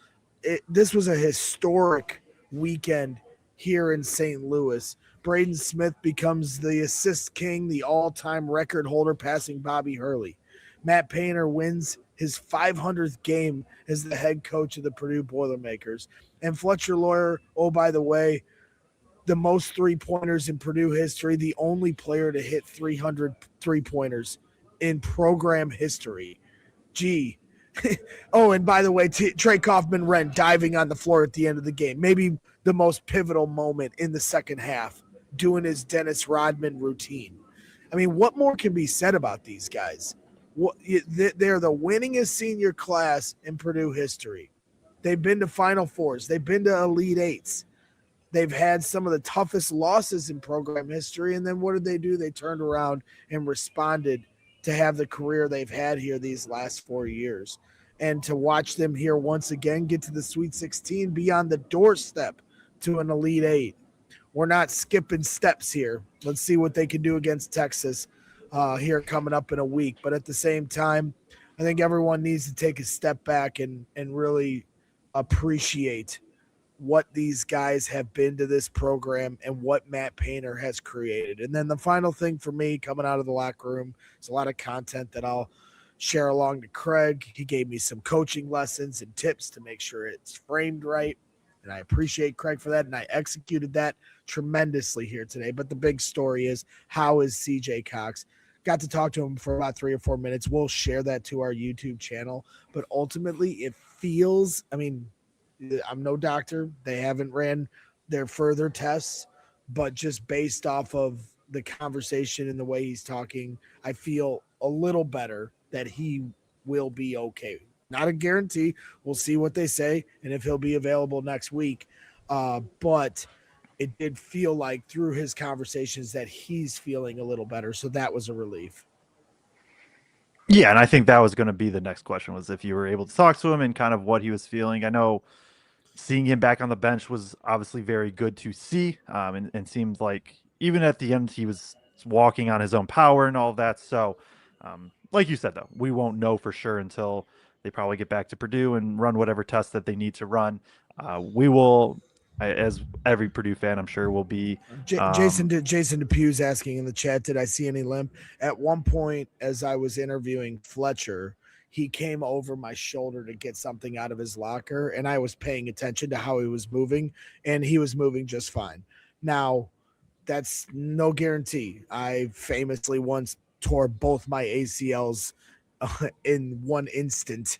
this was a historic weekend here in St. Louis. Braden Smith becomes the assist king, the all-time record holder, passing Bobby Hurley. Matt Painter wins his 500th game as the head coach of the Purdue Boilermakers. And Fletcher Lawyer, oh, by the way, the most three-pointers in Purdue history, the only player to hit 300 three-pointers in program history. Gee. Oh, and by the way, Trey Kaufman-Renn diving on the floor at the end of the game. Maybe the most pivotal moment in the second half, doing his Dennis Rodman routine. I mean, what more can be said about these guys? They're the winningest senior class in Purdue history. They've been to Final Fours. They've been to Elite Eights. They've had some of the toughest losses in program history. And then what did they do? They turned around and responded to have the career they've had here these last 4 years. And to watch them here once again get to the Sweet 16, be on the doorstep to an Elite Eight. We're not skipping steps here. Let's see what they can do against Texas here coming up in a week. But at the same time, I think everyone needs to take a step back and really appreciate what these guys have been to this program and what Matt Painter has created. And then the final thing for me coming out of the locker room is a lot of content that I'll share along to Kraig. He gave me some coaching lessons and tips to make sure it's framed right. And I appreciate Kraig for that. And I executed that tremendously here today. But the big story is, how is CJ Cox? Got to talk to him for about 3 or 4 minutes. We'll share that to our YouTube channel. But ultimately, it feels, I'm no doctor. They haven't ran their further tests, but just based off of the conversation and the way he's talking, I feel a little better that he will be okay. Not a guarantee. We'll see what they say and if he'll be available next week. But it did feel like through his conversations that he's feeling a little better. So that was a relief. Yeah, and I think that was going to be the next question, was if you were able to talk to him and kind of what he was feeling. I know seeing him back on the bench was obviously very good to see, and seemed like even at the end he was walking on his own power and all of that. So, like you said, though, we won't know for sure until they probably get back to Purdue and run whatever tests that they need to run. We will, as every Purdue fan, I'm sure, will be. Jason DePew's asking in the chat, did I see any limp? At one point, as I was interviewing Fletcher, he came over my shoulder to get something out of his locker, and I was paying attention to how he was moving, and he was moving just fine. Now, that's no guarantee. I famously once tore both my ACLs in one instant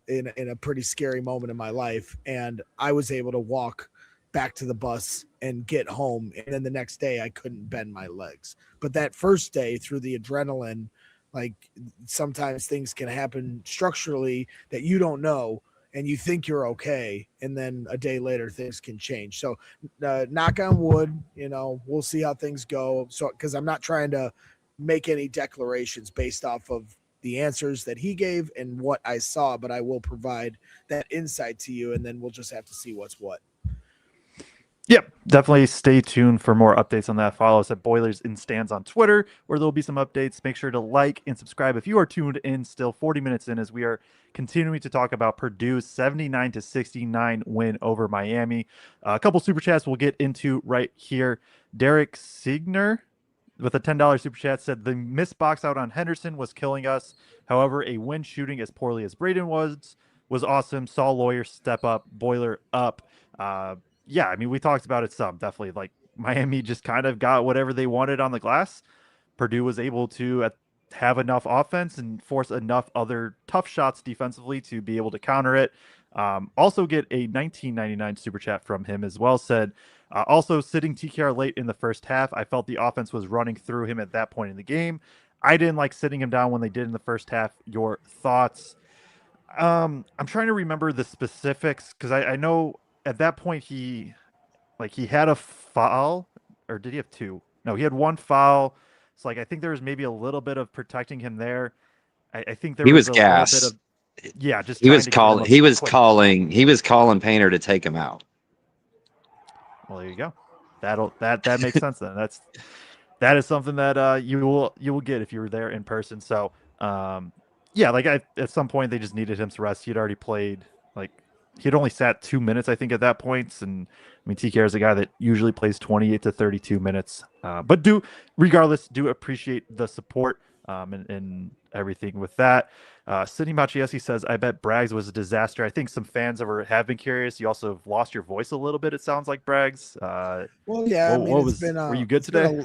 in a pretty scary moment in my life, and I was able to walk back to the bus and get home, and then the next day I couldn't bend my legs. But that first day, through the adrenaline, like, sometimes things can happen structurally that you don't know, and you think you're okay, and then a day later things can change. So knock on wood, we'll see how things go. So, because I'm not trying to make any declarations based off of the answers that he gave and what I saw, but I will provide that insight to you, and then we'll just have to see what's what. Yep, definitely stay tuned for more updates on that. Follow us at Boilers in Stands on Twitter, where there'll be some updates. Make sure to like and subscribe if you are tuned in still 40 minutes in, as we are continuing to talk about Purdue's 79-69 win over Miami. A couple super chats we'll get into right here. Derek Signer with a $10 super chat said the missed box out on Henderson was killing us. However, a win shooting as poorly as Braden was awesome. Saw Lawyer step up, Boiler up. Yeah, I mean, we talked about it some. Definitely, like Miami just kind of got whatever they wanted on the glass. Purdue was able to have enough offense and force enough other tough shots defensively to be able to counter it. Also get a 1999 super chat from him as well. Said, also sitting TKR late in the first half, I felt the offense was running through him at that point in the game. I didn't like sitting him down when they did in the first half. Your thoughts? I'm trying to remember the specifics because I know at that point he had a foul, or did he have two? No, he had one foul. So like I think there was maybe a little bit of protecting him there. I think there He was was a little bit gas. of just He trying was to get him calling. a He was quick. calling Painter to take him out. Well, there you go. That makes sense then. That is something that you will get if you were there in person. So yeah, like at some point they just needed him to rest. He'd already played, like he'd only sat 2 minutes, I think, at that point. And I mean, TK is a guy that usually plays 28 to 32 minutes. But do appreciate the support and everything with that. Sidney Maciesi says, I bet Braggs was a disaster. I think some fans have been curious. You also have lost your voice a little bit, it sounds like, Braggs. Well, yeah, I mean, were you good today?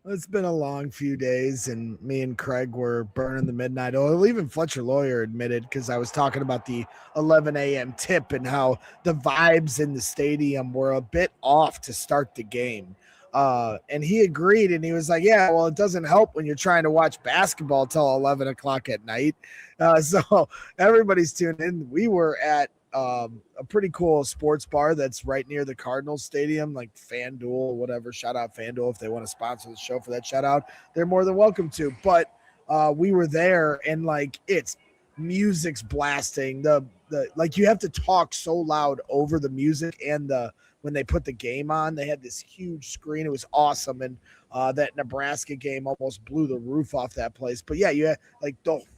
It's been a long few days, and me and Kraig were burning the midnight oil. Even Fletcher Lawyer admitted, because I was talking about the 11 a.m. tip and how the vibes in the stadium were a bit off to start the game. And he agreed, and he was like, yeah, well, it doesn't help when you're trying to watch basketball till 11 o'clock at night. So everybody's tuned in. We were at a pretty cool sports bar that's right near the Cardinals stadium, like FanDuel, whatever. Shout out FanDuel if they want to sponsor the show for that shout out. They're more than welcome to. But we were there, and like it's music's blasting. The like you have to talk so loud over the music, and when they put the game on, they had this huge screen. It was awesome, and that Nebraska game almost blew the roof off that place. But yeah, you had, like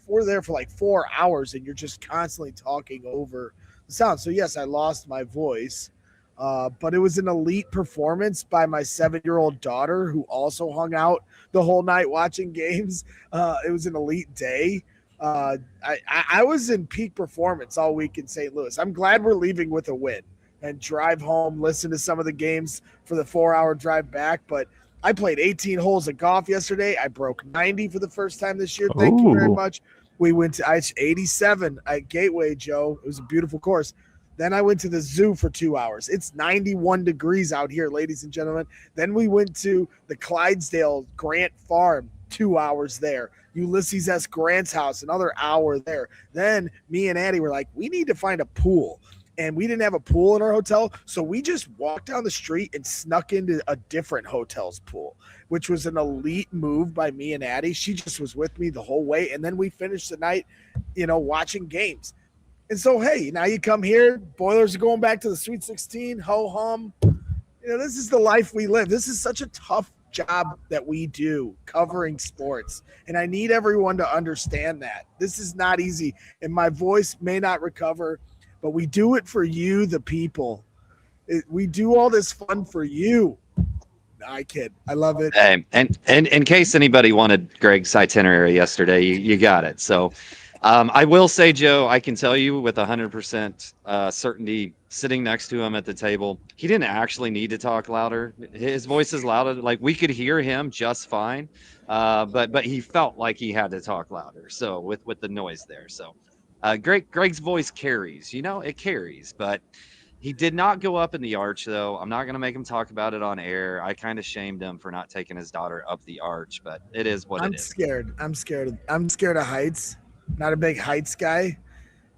we're there for like 4 hours, and you're just constantly talking over sound. So yes, I lost my voice, but it was an elite performance by my 7-year-old daughter, who also hung out the whole night watching games. It was an elite day. I was in peak performance all week in St. Louis. I'm glad we're leaving with a win and drive home, listen to some of the games for the 4-hour drive back. But I played 18 holes of golf yesterday. I broke 90 for the first time this year. Thank you very much. We went to 87 at Gateway, Joe. It was a beautiful course. Then I went to the zoo for 2 hours. It's 91 degrees out here, ladies and gentlemen. Then we went to the Clydesdale Grant Farm, 2 hours there. Ulysses S. Grant's house, another hour there. Then me and Addie were like, we need to find a pool. And we didn't have a pool in our hotel, so we just walked down the street and snuck into a different hotel's pool, which was an elite move by me and Addie. She just was with me the whole way, and then we finished the night, watching games. And so, hey, now you come here, Boilers are going back to the Sweet 16, ho-hum. This is the life we live. This is such a tough job that we do, covering sports, and I need everyone to understand that. This is not easy, and my voice may not recover, but we do it for you, the people. We do all this fun for you. I kid. I love it. Hey, and in case anybody wanted Greg's itinerary yesterday, you got it. So I will say, Joe, I can tell you with 100% certainty, sitting next to him at the table, he didn't actually need to talk louder. His voice is louder. Like we could hear him just fine, but he felt like he had to talk louder. So with the noise there. So Greg's voice carries, it carries, but he did not go up in the arch, though. I'm not going to make him talk about it on air. I kind of shamed him for not taking his daughter up the arch, but it is what it is. I'm scared of heights. Not a big heights guy.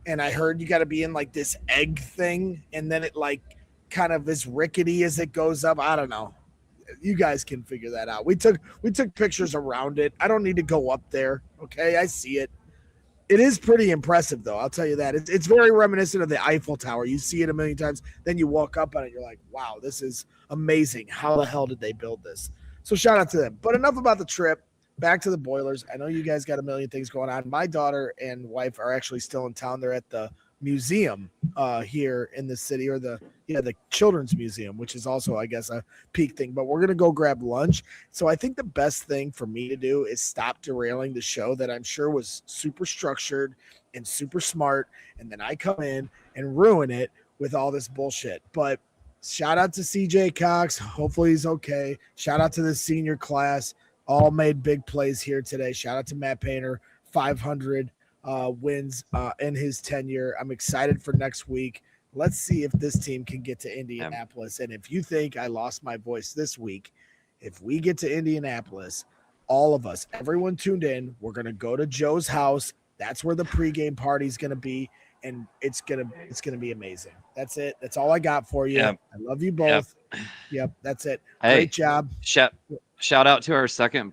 And I heard you got to be in like this egg thing, and then it like kind of as rickety as it goes up. I don't know. You guys can figure that out. We took pictures around it. I don't need to go up there. Okay, I see it. It is pretty impressive, though. I'll tell you that. It's very reminiscent of the Eiffel Tower. You see it a million times, then you walk up on it, you're like, wow, this is amazing. How the hell did they build this? So shout out to them. But enough about the trip. Back to the Boilers. I know you guys got a million things going on. My daughter and wife are actually still in town. They're at the museum here in the city, or the Children's Museum, which is also, I guess, a peak thing. But we're gonna go grab lunch. So I think the best thing for me to do is stop derailing the show that I'm sure was super structured and super smart, and then I come in and ruin it with all this bullshit. But shout out to CJ Cox. Hopefully he's okay. Shout out to the senior class. All made big plays here today. Shout out to Matt Painter, 500 wins in his tenure. I'm excited for next week. Let's see if this team can get to Indianapolis. And if you think I lost my voice this week, if we get to Indianapolis, all of us, everyone tuned in, we're going to go to Joe's house. That's where the pregame party is going to be, and it's going to be amazing. That's it. That's all I got for you. Yep. I love you both. Yep, that's it. Hey, great job. Shout out to our second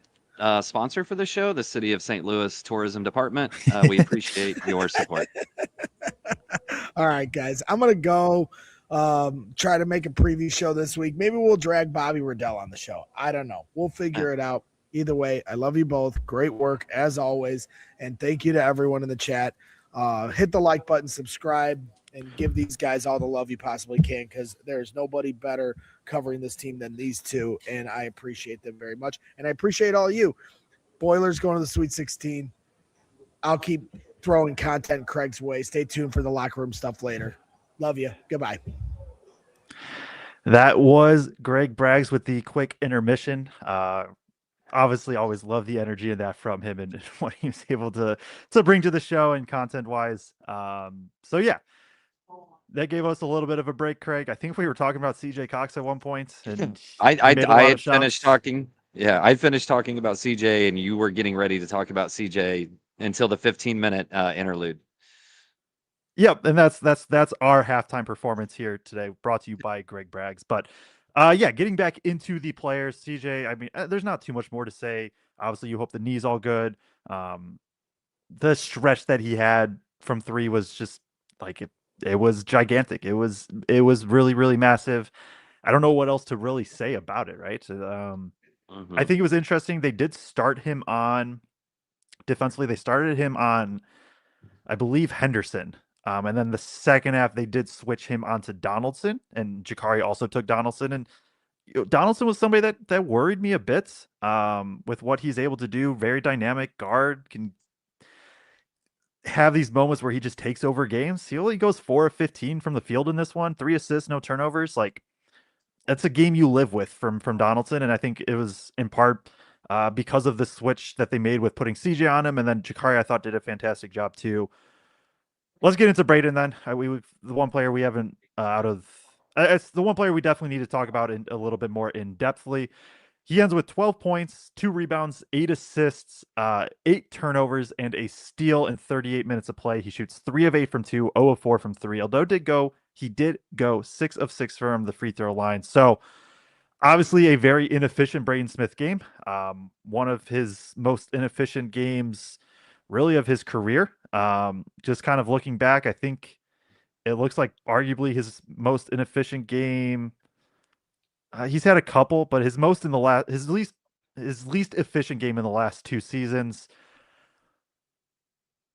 sponsor for the show, the City of St. Louis Tourism Department. We appreciate your support. All right, guys, I'm going to go try to make a preview show this week. Maybe we'll drag Bobby Riddell on the show. I don't know. We'll figure it out. Either way, I love you both. Great work as always. And thank you to everyone in the chat. Hit the like button, subscribe, and give these guys all the love you possibly can, because there's nobody better covering this team than these two, and I appreciate them very much. And I appreciate all you. Boilers going to the Sweet 16. I'll keep throwing content Craig's way. Stay tuned for the locker room stuff later. Love you. Goodbye. That was Greg Braggs with the quick intermission. Obviously, always love the energy of that from him and what he was able to bring to the show and content-wise. So, yeah. That gave us a little bit of a break, Craig. I think we were talking about CJ Cox at one point. And I had finished talking. Yeah, I finished talking about CJ, and you were getting ready to talk about CJ until the 15-minute interlude. Yep, and that's our halftime performance here today, brought to you by Greg Braggs. But yeah, getting back into the players, CJ. I mean, there's not too much more to say. Obviously, you hope the knee's all good. The stretch that he had from three was just like it was gigantic. It was really, really massive. I don't know what else to really say about it, right? I think it was interesting. They did start him on defensively. They started him on, I believe, Henderson. And then the second half, they did switch him onto Donaldson, and Jakari also took Donaldson. And Donaldson was somebody that worried me a bit with what he's able to do. Very dynamic guard, can have these moments where he just takes over games. He only goes 4 of 15 from the field in this one, 3 assists, no turnovers. Like, that's a game you live with from Donaldson. And I think it was in part because of the switch that they made with putting CJ on him. And then Jakari, I thought, did a fantastic job too. Let's get into Braden then. The one player we haven't it's the one player we definitely need to talk about a little bit more in depthly. He ends with 12 points, 2 rebounds, 8 assists, 8 turnovers, and a steal in 38 minutes of play. He shoots 3 of 8 from 2, 0 of 4 from 3. Although he did go 6 of 6 from the free throw line. So obviously a very inefficient Braden Smith game. One of his most inefficient games really of his career. Just kind of looking back, I think it looks like arguably his most inefficient game. He's had a couple, but his least efficient game in the last 2 seasons.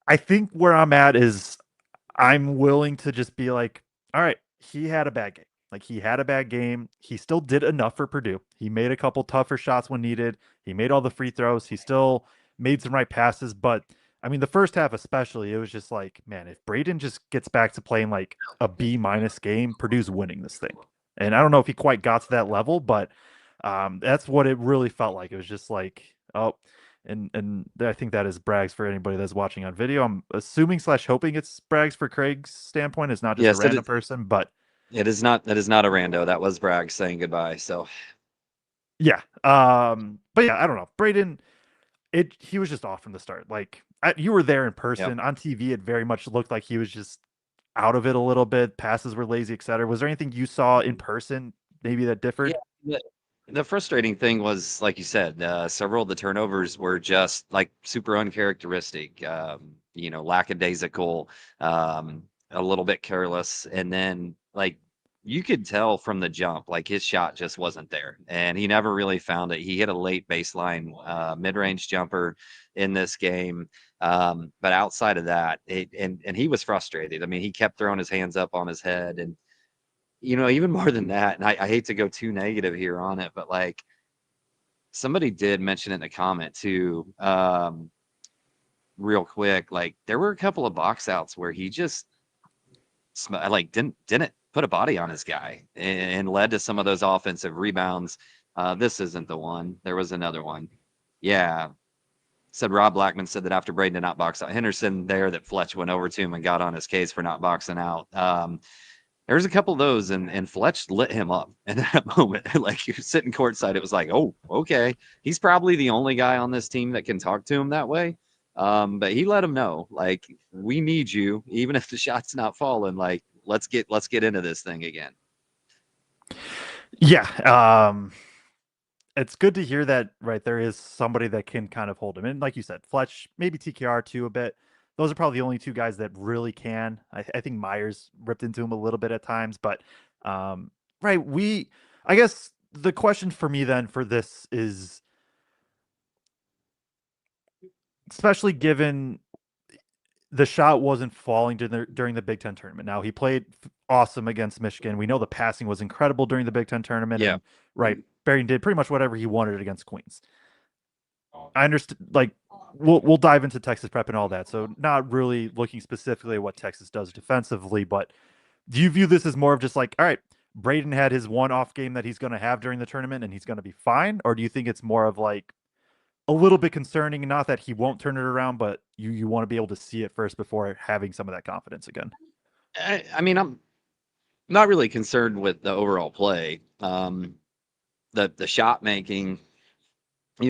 I think where I'm at is I'm willing to just be like, all right, he had a bad game. Like, he had a bad game. He still did enough for Purdue. He made a couple tougher shots when needed. He made all the free throws. He still made some right passes. But, I mean, the first half especially, it was just like, man, if Braden just gets back to playing like a B- game, Purdue's winning this thing. And I don't know if he quite got to that level, but that's what it really felt like. It was just like, oh, and I think that is Braggs for anybody that's watching on video. I'm assuming / hoping it's Braggs for Craig's standpoint. It's not just a random person, but it is not. That is not a rando. That was Braggs saying goodbye. So yeah. But yeah, I don't know. Braden, he was just off from the start. Like, you were there in person. Yep. On TV, it very much looked like he was just out of it a little bit. Passes were lazy, etc. Was there anything you saw in person maybe that differed? Yeah, the frustrating thing was, like you said, several of the turnovers were just like super uncharacteristic. lackadaisical, a little bit careless. And then like you could tell from the jump, like his shot just wasn't there and he never really found it. He hit a late baseline mid-range jumper in this game. But outside of that, and he was frustrated. I mean, he kept throwing his hands up on his head and, even more than that, and I hate to go too negative here on it, but like somebody did mention it in the comment too, real quick, like there were a couple of box outs where he just like didn't put a body on his guy and led to some of those offensive rebounds. This isn't the one. There was another one. Yeah. Said Rob Blackman said that after Braden did not box out Henderson there, that Fletch went over to him and got on his case for not boxing out. There's a couple of those, and Fletch lit him up in that moment. Like you're sitting courtside, it was like, oh, okay. He's probably the only guy on this team that can talk to him that way. But he let him know, like, we need you, even if the shot's not falling. Like, let's get into this thing again. Yeah. It's good to hear that, right? There is somebody that can kind of hold him. And like you said, Fletch, maybe TKR too a bit. Those are probably the only two guys that really can. I think Myers ripped into him a little bit at times, but right. I guess the question for me then for this is, especially given the shot wasn't falling during the Big Ten tournament. Now he played awesome against Michigan. We know the passing was incredible during the Big Ten tournament. Yeah. And, right. Barry did pretty much whatever he wanted against Queens. I understand. Like we'll dive into Texas prep and all that. So not really looking specifically at what Texas does defensively, but do you view this as more of just like, all right, Braden had his one off game that he's going to have during the tournament and he's going to be fine? Or do you think it's more of like a little bit concerning, not that he won't turn it around, but you want to be able to see it first before having some of that confidence again? I mean, I'm not really concerned with the overall play. The shot making,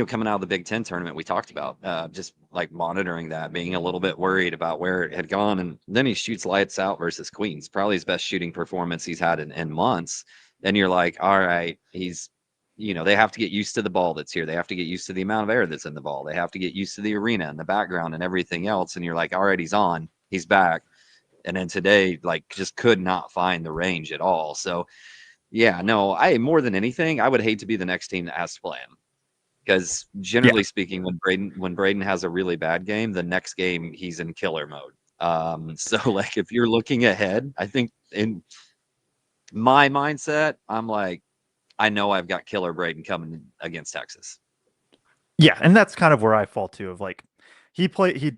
coming out of the Big Ten tournament, we talked about just like monitoring that, being a little bit worried about where it had gone. And then he shoots lights out versus Queens, probably his best shooting performance he's had in months. Then you're like, all right, they have to get used to the ball that's here. They have to get used to the amount of air that's in the ball. They have to get used to the arena and the background and everything else. And you're like, all right, he's on, he's back. And then today, like, just could not find the range at all. So, yeah, no, more than anything, I would hate to be the next team that has to play him. Because generally speaking, when Braden has a really bad game, the next game he's in killer mode. So like if you're looking ahead, I think in my mindset, I'm like, I know I've got killer Braden coming against Texas. Yeah, and that's kind of where I fall too. Of like, he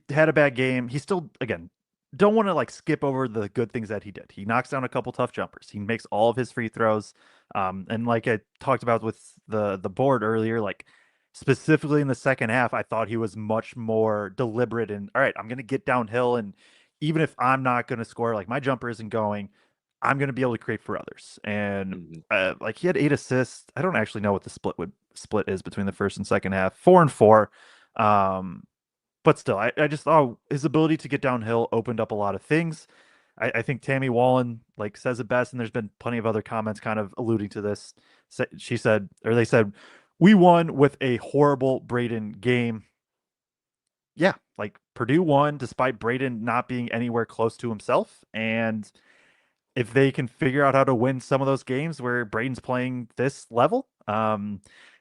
had a bad game. He still, again, don't want to like skip over the good things that he did. He knocks down a couple tough jumpers. He makes all of his free throws. And like I talked about with the board earlier, like specifically in the second half, I thought he was much more deliberate and all right, I'm going to get downhill. And even if I'm not going to score, like my jumper isn't going, I'm going to be able to create for others. And like he had 8 assists. I don't actually know what the split is between the first and second half, 4 and 4. But still, I just thought his ability to get downhill opened up a lot of things. I think Tammy Wallen like says it best, and there's been plenty of other comments kind of alluding to this. They said, we won with a horrible Braden game. Yeah, like Purdue won despite Braden not being anywhere close to himself. And if they can figure out how to win some of those games where Braden's playing this level,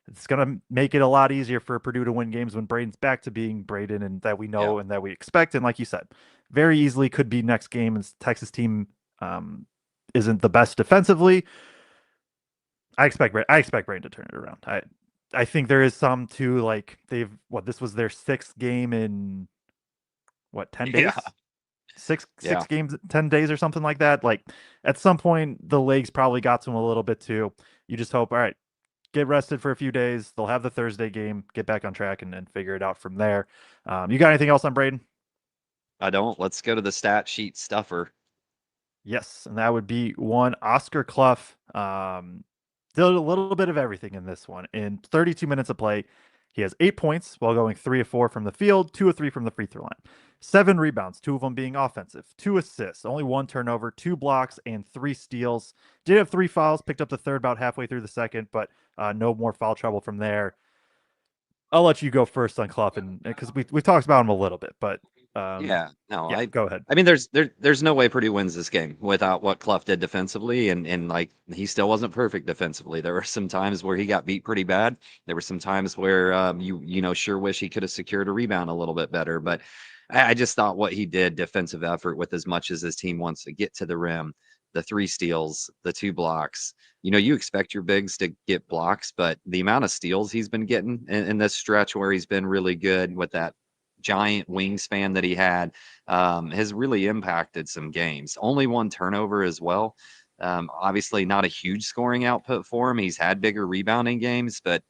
it's going to make it a lot easier for Purdue to win games when Braden's back to being Braden and that we know and that we expect. And like you said, very easily could be next game. And Texas team isn't the best defensively. I expect Braden to turn it around. I think there is some too, like this was their 6th game in 10 days? Yeah. Six games, 10 days or something like that. Like at some point the legs probably got to him a little bit too. You just hope, all right, get rested for a few days. They'll have the Thursday game, get back on track and then figure it out from there. You got anything else on Braden? I don't. Let's go to the stat sheet stuffer. Yes. And that would be one Oscar Clough. Did a little bit of everything in this one. In 32 minutes of play, he has 8 points while going 3 of 4 from the field, 2 of 3 from the free throw line. 7 rebounds, 2 of them being offensive, 2 assists, only 1 turnover, 2 blocks, and 3 steals. Did have 3 fouls, picked up the third about halfway through the second, but no more foul trouble from there. I'll let you go first on Clough, and because we talked about him a little bit, but Yeah, no, Yeah, go ahead. I mean, there's no way Purdue wins this game without what Clough did defensively, and like he still wasn't perfect defensively. There were some times where he got beat pretty bad. There were some times where you know sure wish he could have secured a rebound a little bit better. But I just thought what he did defensive effort with as much as his team wants to get to the rim, the 3 steals, the 2 blocks. You know, you expect your bigs to get blocks, but the amount of steals he's been getting in this stretch where he's been really good with that giant wingspan that he had has really impacted some games. Only 1 turnover as well. Obviously, not a huge scoring output for him. He's had bigger rebounding games, but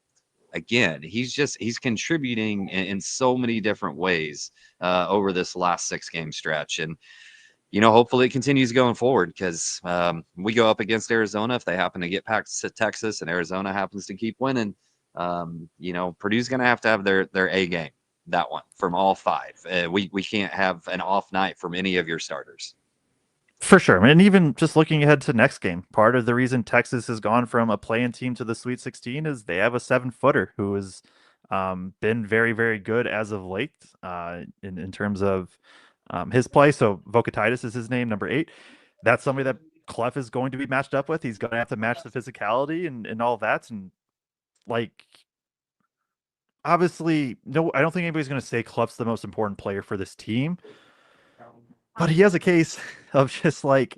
again, he's contributing in so many different ways over this last 6-game stretch. And you know, hopefully it continues going forward because we go up against Arizona. If they happen to get past Texas and Arizona happens to keep winning, you know, Purdue's going to have their A game. That one from all 5. We can't have an off night from any of your starters. For sure. And even just looking ahead to next game, part of the reason Texas has gone from a play-in team to the Sweet 16 is they have a 7-footer who has been very, very good as of late in terms of his play. So Vokatitis is his name, number 8. That's somebody that Clough is going to be matched up with. He's going to have to match the physicality and all that. And like, obviously, no, I don't think anybody's going to say Clough's the most important player for this team, but he has a case of just like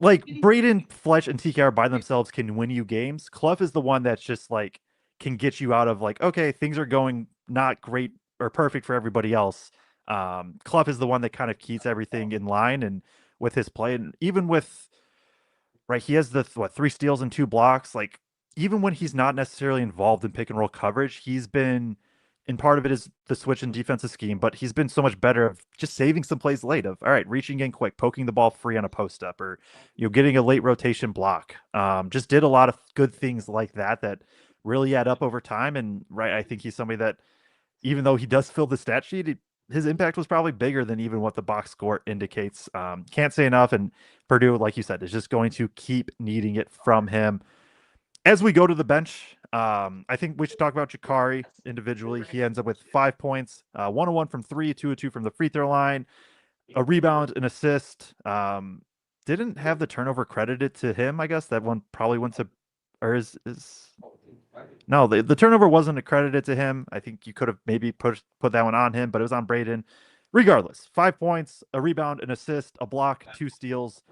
Braden, Fletch, and TKR by themselves can win you games. Clough is the one that's just like can get you out of like, okay, things are going not great or perfect for everybody else. Clough is the one that kind of keeps everything in line and with his play, and even with right, he has the 3 steals and 2 blocks. Like even when he's not necessarily involved in pick and roll coverage, he's been. And part of it is the switch in defensive scheme, but he's been so much better of just saving some plays late of, all right, reaching in quick, poking the ball free on a post up or, you know, getting a late rotation block. Just did a lot of good things like that that really add up over time. And right, I think he's somebody that even though he does fill the stat sheet, his impact was probably bigger than even what the box score indicates. Can't say enough. And Purdue, like you said, is just going to keep needing it from him. As we go to the bench, I think we should talk about Jakari individually. He ends up with 5 points, 1-1 from 3, 2-2 from the free throw line, a rebound, an assist. Didn't have the turnover credited to him. I guess that one probably went to, or is no, the turnover wasn't accredited to him. I think you could have maybe put that one on him, but it was on Braden. Regardless, 5 points, a rebound, an assist, a block, 2 steals.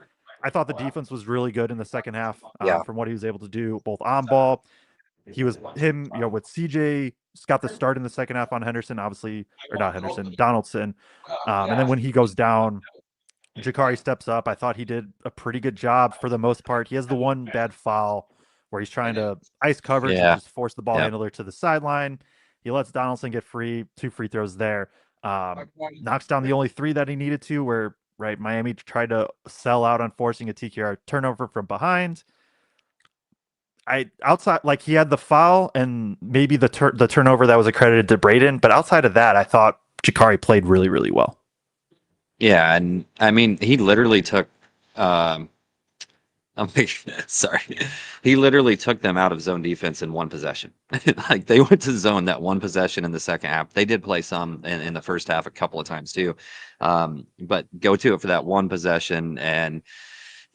I thought the defense was really good in the second half from what he was able to do, both on ball. He was him, you know, with CJ got the start in the second half on Henderson, obviously, or not Henderson, Donaldson. And then when he goes down, Jakari steps up. I thought he did a pretty good job for the most part. He has the one bad foul where he's trying to ice coverage and just force the ball handler to the sideline. He lets Donaldson get free, 2 free throws there. Knocks down the only 3 that he needed to, where right Miami tried to sell out on forcing a TKR turnover from behind. Outside, like he had the foul and maybe the turnover that was accredited to Braden, but outside of that, I thought Jakari played really, really well. Yeah, and I mean, he literally took. Sorry, he literally took them out of zone defense in 1 possession. Like they went to zone that 1 possession in the second half. They did play some in the first half a couple of times too, but go to it for that 1 possession and.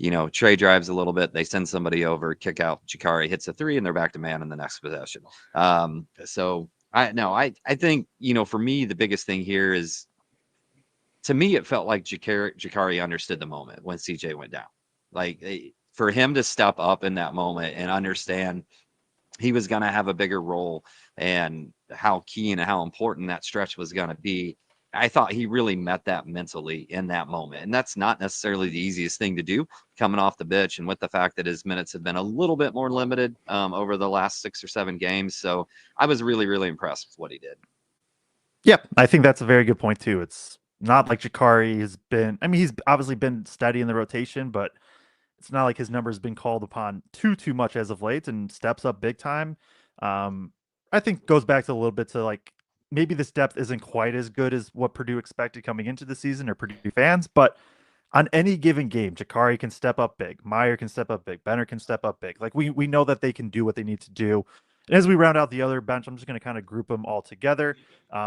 You know, Trey drives a little bit. They send somebody over, kick out. Jakari hits a 3, and they're back to man in the next possession. So I think you know, for me, the biggest thing here is, to me, it felt like Jakari understood the moment when CJ went down. Like for him to step up in that moment and understand he was going to have a bigger role and how key and how important that stretch was going to be. I thought he really met that mentally in that moment. And that's not necessarily the easiest thing to do coming off the bench. And with the fact that his minutes have been a little bit more limited over the last 6 or 7 games. So I was really, really impressed with what he did. Yeah, I think that's a very good point too. It's not like Jakari has been, I mean, he's obviously been steady in the rotation, but it's not like his number has been called upon too much as of late and steps up big time. I think goes back to a little bit to like, maybe this depth isn't quite as good as what Purdue expected coming into the season or Purdue fans, but on any given game, Jakari can step up big. Meyer can step up big. Benner can step up big. Like we know that they can do what they need to do. And as we round out the other bench, I'm just going to kind of group them all together.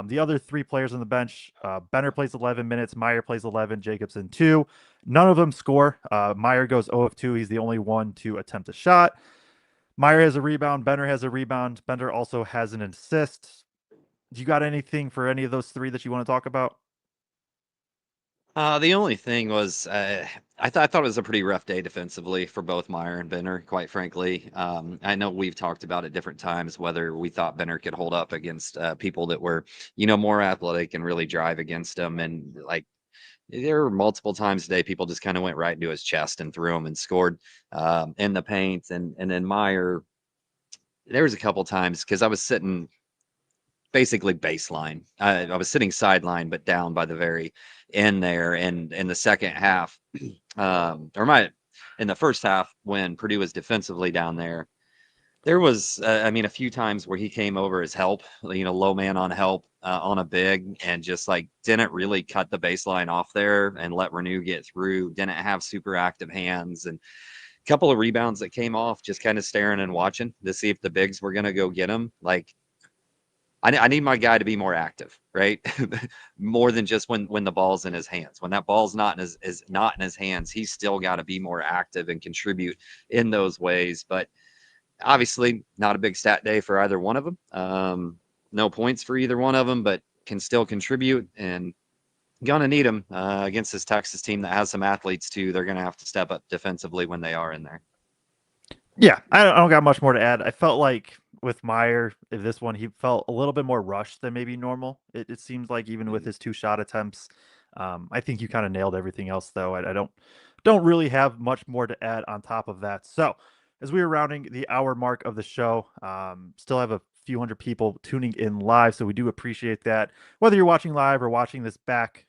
The other 3 players on the bench, Benner plays 11 minutes, Meyer plays 11, Jacobson 2. None of them score. Meyer goes 0 of 2. He's the only one to attempt a shot. Meyer has a rebound. Benner has a rebound. Benner also has an assist. Do you got anything for any of those 3 that you want to talk about? The only thing was, I thought it was a pretty rough day defensively for both Meyer and Benner, quite frankly. I know we've talked about at different times whether we thought Benner could hold up against people that were, more athletic and really drive against him. And like, there were multiple times today, people just kind of went right into his chest and threw him and scored in the paint. And then Meyer, there was a couple times because I was sitting basically baseline. I was sitting sideline, but down by the very end there. And in the second half, in the first half, when Purdue was defensively down there was, a few times where he came over as help, low man on help on a big, and just like didn't really cut the baseline off there and let Renew get through. Didn't have super active hands, and a couple of rebounds that came off, just kind of staring and watching to see if the bigs were going to go get him. Like, I need my guy to be more active, right? More than just when the ball's in his hands. When that ball's not in his hands, he's still got to be more active and contribute in those ways. But obviously, not a big stat day for either one of them. No points for either one of them, but can still contribute, and gonna need them against this Texas team that has some athletes too. They're gonna have to step up defensively when they are in there. Yeah, I don't got much more to add. I felt like with Meyer, this one, he felt a little bit more rushed than maybe normal. It seems like even with his 2 shot attempts, I think you kind of nailed everything else, though. I don't really have much more to add on top of that. So as we are rounding the hour mark of the show, still have a few hundred people tuning in live, so we do appreciate that. Whether you're watching live or watching this back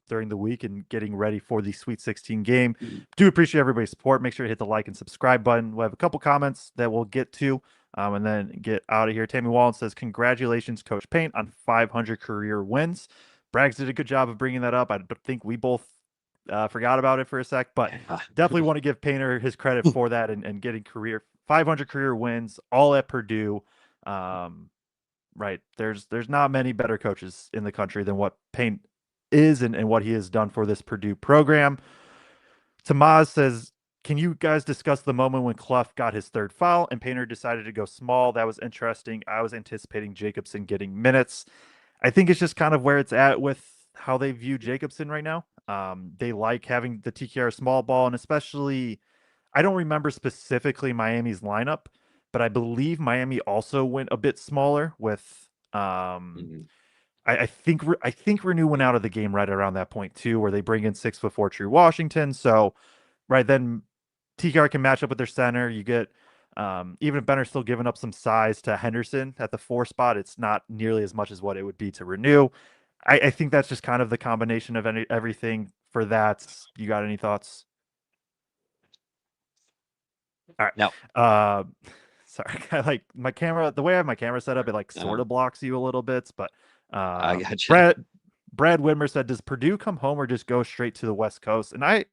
during the week and getting ready for the Sweet 16 game, do appreciate everybody's support. Make sure to hit the like and subscribe button. We'll have a couple comments that we'll get to, and then get out of here. Tammy Wallen says, "Congratulations, Coach Paint, on 500 career wins." Braggs did a good job of bringing that up. I think we both forgot about it for a sec, but definitely want to give Painter his credit for that and getting 500 career wins, all at Purdue. Right. There's not many better coaches in the country than what Paint is and what he has done for this Purdue program. Tamaz says, "Can you guys discuss the moment when Clough got his 3rd foul and Painter decided to go small? That was interesting. I was anticipating Jacobson getting minutes." I think it's just kind of where it's at with how they view Jacobson right now. They like having the TKR small ball, and especially, I don't remember specifically Miami's lineup, but I believe Miami also went a bit smaller with I think Renew went out of the game right around that point too, where they bring in 6'4" True Washington. So right then TKR can match up with their center. You get even if Benner's still giving up some size to Henderson at the 4 spot, it's not nearly as much as what it would be to Renew. I think that's just kind of the combination of everything for that. You got any thoughts? All right. No. Sorry. I like my camera, the way I have my camera set up, it like sort of blocks you a little bit, but I got you. Brad Whitmer said, "Does Purdue come home or just go straight to the West Coast?" And I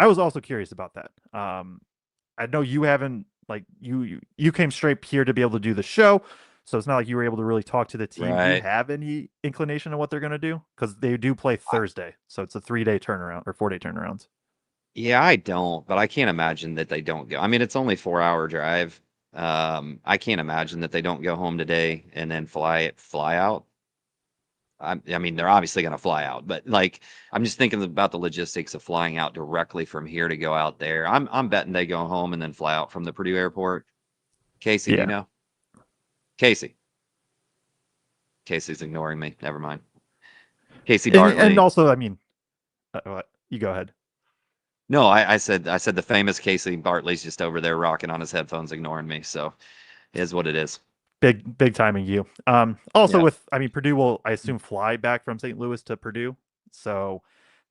was also curious about that. I know you haven't, like, you came straight here to be able to do the show, so it's not like you were able to really talk to the team. Do you Right. have any inclination of what they're going to do? Because they do play Thursday, so it's a 3-day turnaround or 4-day turnaround. Yeah, I don't, but I can't imagine that they don't go. I mean, it's only 4-hour drive. I can't imagine that they don't go home today and then fly out. I mean, they're obviously going to fly out, but like, I'm just thinking about the logistics of flying out directly from here to go out there. I'm betting they go home and then fly out from the Purdue airport. Casey, do you Yeah. know? Casey's ignoring me. Never mind. Casey Bartley. And also, I mean, what? You go ahead. No, I said the famous Casey Bartley's just over there rocking on his headphones, ignoring me. So it is what it is. Big timing you. Also Yeah. I mean, Purdue will, I assume, fly back from St. Louis to Purdue. So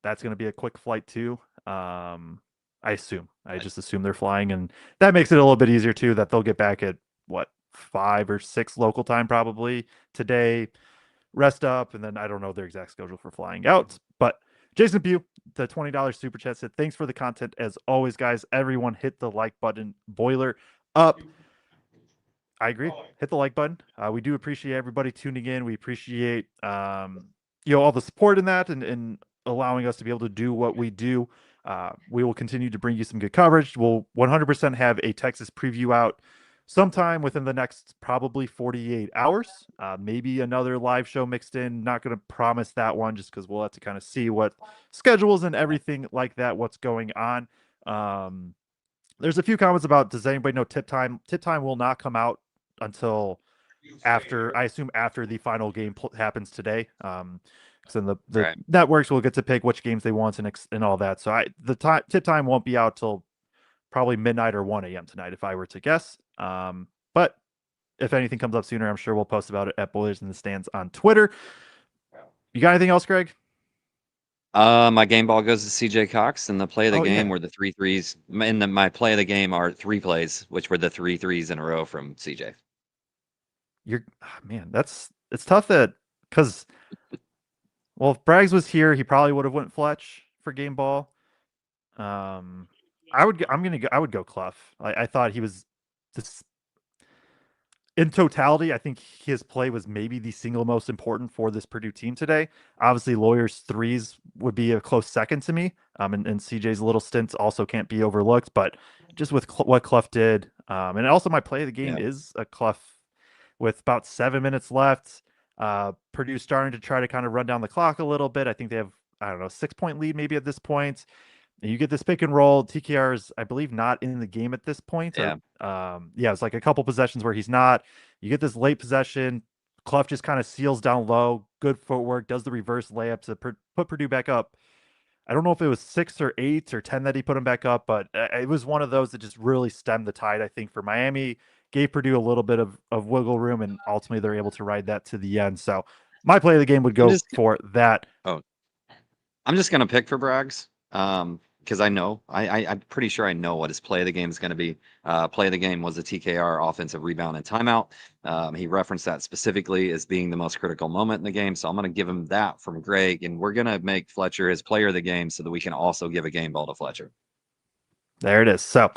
that's going to be a quick flight too. I just assume they're flying, and that makes it a little bit easier too, that they'll get back at what, 5 or 6 local time probably today, rest up, and then I don't know their exact schedule for flying out. But Jason Pugh, the $20 super chat, said, "Thanks for the content as always, guys. Everyone hit the like button. Boiler up." I agree. Hit the like button. We do appreciate everybody tuning in. We appreciate all the support in that and allowing us to be able to do what we do. We will continue to bring you some good coverage. We'll 100% have a Texas preview out sometime within the next probably 48 hours. Maybe another live show mixed in. Not going to promise that one just because we'll have to kind of see what schedules and everything like that, what's going on. There's a few comments about, does anybody know tip time? Tip time will not come out until after, I assume after the final game happens today. So the Right. networks will get to pick which games they want and all that. So the tip time won't be out till probably midnight or 1 a.m. tonight, if I were to guess. But if anything comes up sooner, I'm sure we'll post about it at Boilers in the Stands on Twitter. You got anything else, Kraig? My game ball goes to CJ Cox, and the play of the game yeah. were the 3 threes. And my play of the game are 3 plays, which were the 3 threes in a row from CJ. Man, it's tough because if Braggs was here, he probably would have went Fletch for game ball. I would go Clough. I thought he was this in totality. I think his play was maybe the single most important for this Purdue team today. Obviously, Lawyer's threes would be a close second to me. And CJ's little stints also can't be overlooked. But just with what Clough did, and also my play of the game is a Clough with about 7 minutes left. Purdue starting to try to kind of run down the clock a little bit. I think they have, I don't know, 6-point lead maybe at this point. And you get this pick and roll. TKR is, I believe, not in the game at this point. Yeah. It's like a couple possessions where he's not. You get this late possession. Clough just kind of seals down low. Good footwork. Does the reverse layup to put Purdue back up. I don't know if it was 6 or 8 or 10 that he put him back up, but it was one of those that just really stemmed the tide, I think, for Miami. Gave Purdue a little bit of wiggle room, and ultimately they're able to ride that to the end. So my play of the game would go for that. I'm just going to pick for Braggs because I know. I'm pretty sure I know what his play of the game is going to be. Play of the game was a TKR offensive rebound and timeout. He referenced that specifically as being the most critical moment in the game. So I'm going to give him that from Greg, and we're going to make Fletcher his player of the game so that we can also give a game ball to Fletcher. There it is. So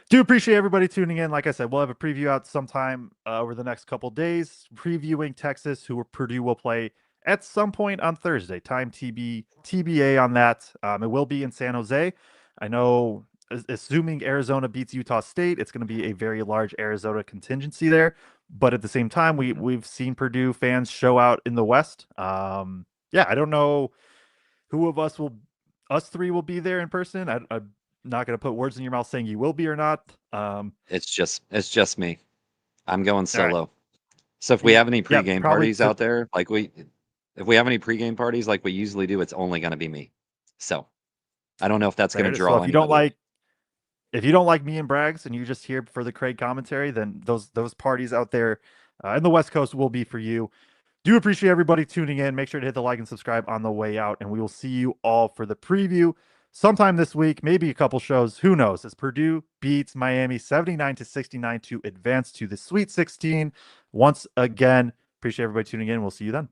do appreciate everybody tuning in. Like I said, we'll have a preview out sometime over the next couple days, previewing Texas, who Purdue will play at some point on Thursday. Time TBA on that. It will be in San Jose. I know, assuming Arizona beats Utah State, it's going to be a very large Arizona contingency there. But at the same time, we've seen Purdue fans show out in the West. I don't know who of us three will be there in person. I'm not going to put words in your mouth saying you will be or not. It's just me. I'm going solo. Right. So if we have any pregame parties out there, if we have any pregame parties like we usually do, it's only going to be me. So I don't know if that's going to draw. So if you don't like me and Braggs and you're just here for the Kraig commentary, then those parties out there in the West Coast will be for you. Do appreciate everybody tuning in. Make sure to hit the like and subscribe on the way out, and we will see you all for the preview sometime this week, maybe a couple shows. Who knows? As Purdue beats Miami 79-69 to advance to the Sweet 16 once again. Appreciate everybody tuning in. We'll see you then.